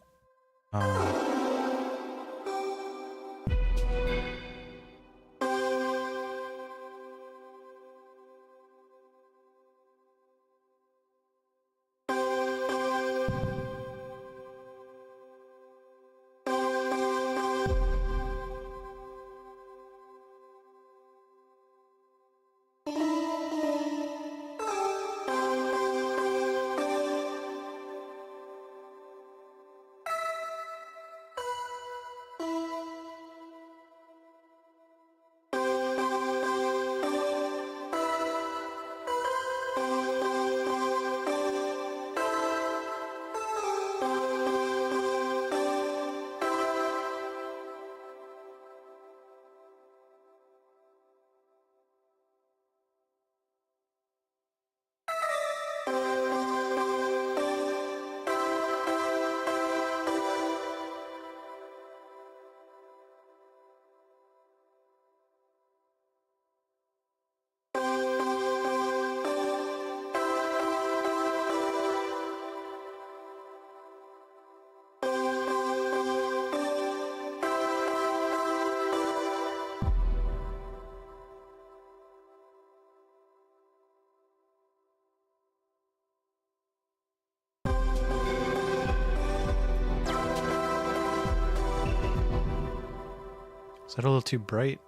Speaker 1: Is that a little too bright?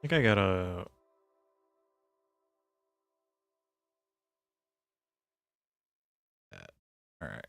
Speaker 1: think I gotta... All right.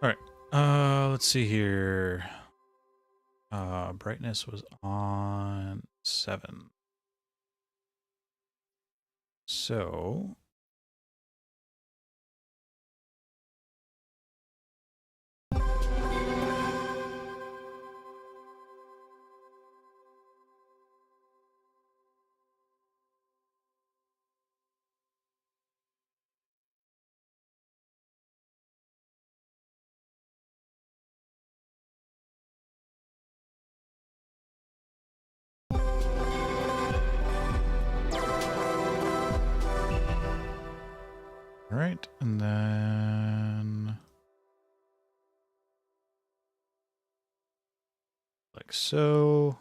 Speaker 1: All right. Let's see here. Brightness was on 7. So all right, and then like so.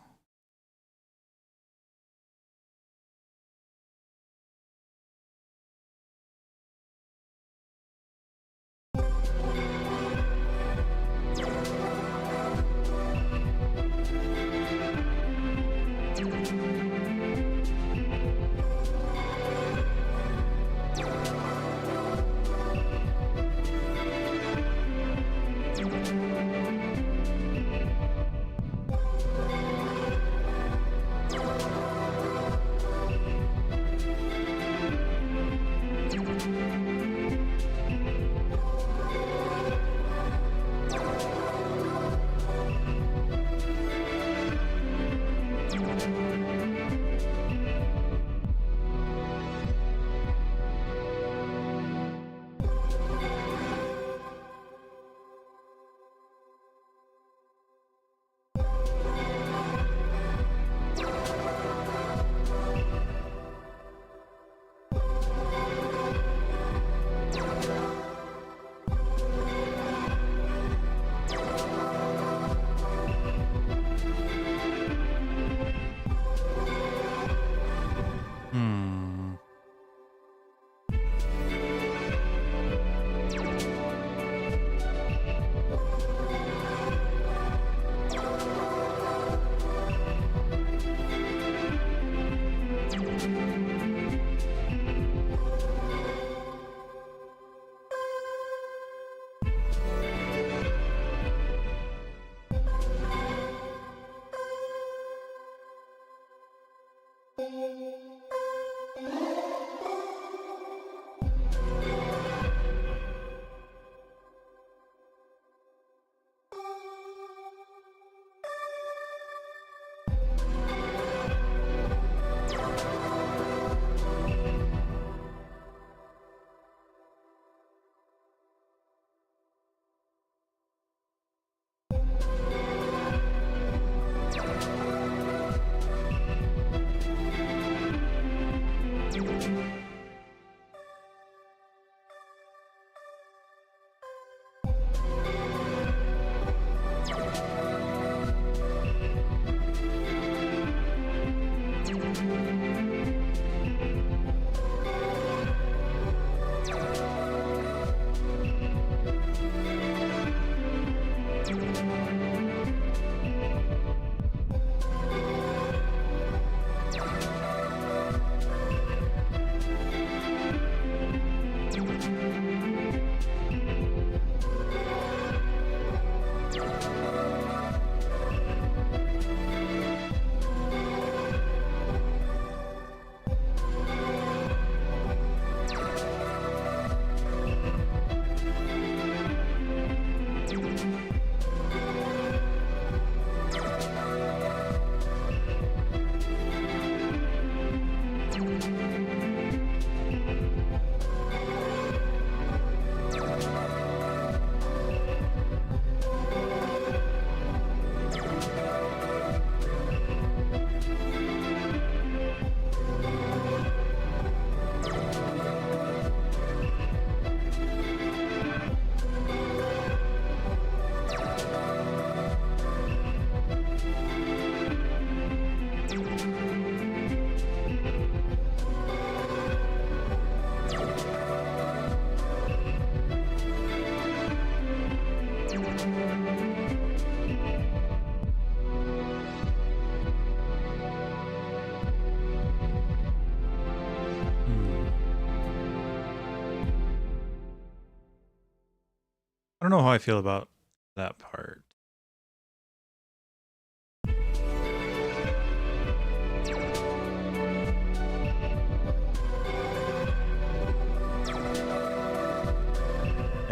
Speaker 1: I don't know how I feel about that part.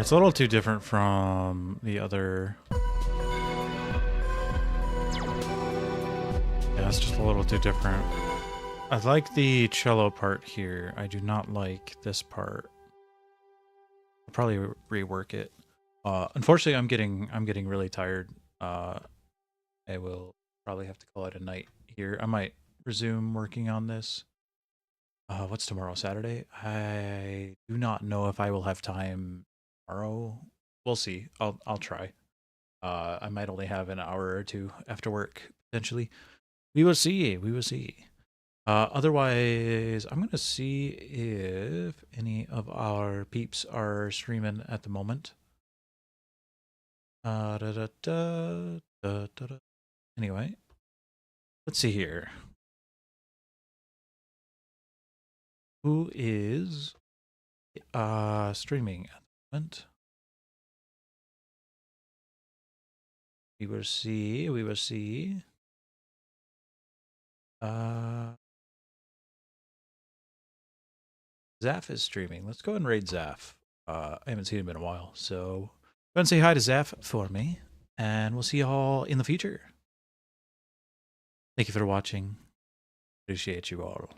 Speaker 1: It's a little too different from the other. Yeah, it's just a little too different. I like the cello part here. I do not like this part. I'll probably rework it. Unfortunately, I'm getting really tired. I will probably have to call it a night here. I might resume working on this. What's tomorrow? Saturday? I do not know if I will have time tomorrow. We'll see. I'll try. I might only have an hour or two after work potentially. We will see. We will see. Otherwise, I'm gonna see if any of our peeps are streaming at the moment. Da, da, da, da, da. Anyway, let's see here. Who is streaming at the moment? We will see. We will see. Zaf is streaming. Let's go and raid Zaf. I haven't seen him in a while, so go and say hi to Zaf for me, and we'll see you all in the future. Thank you for watching. Appreciate you all.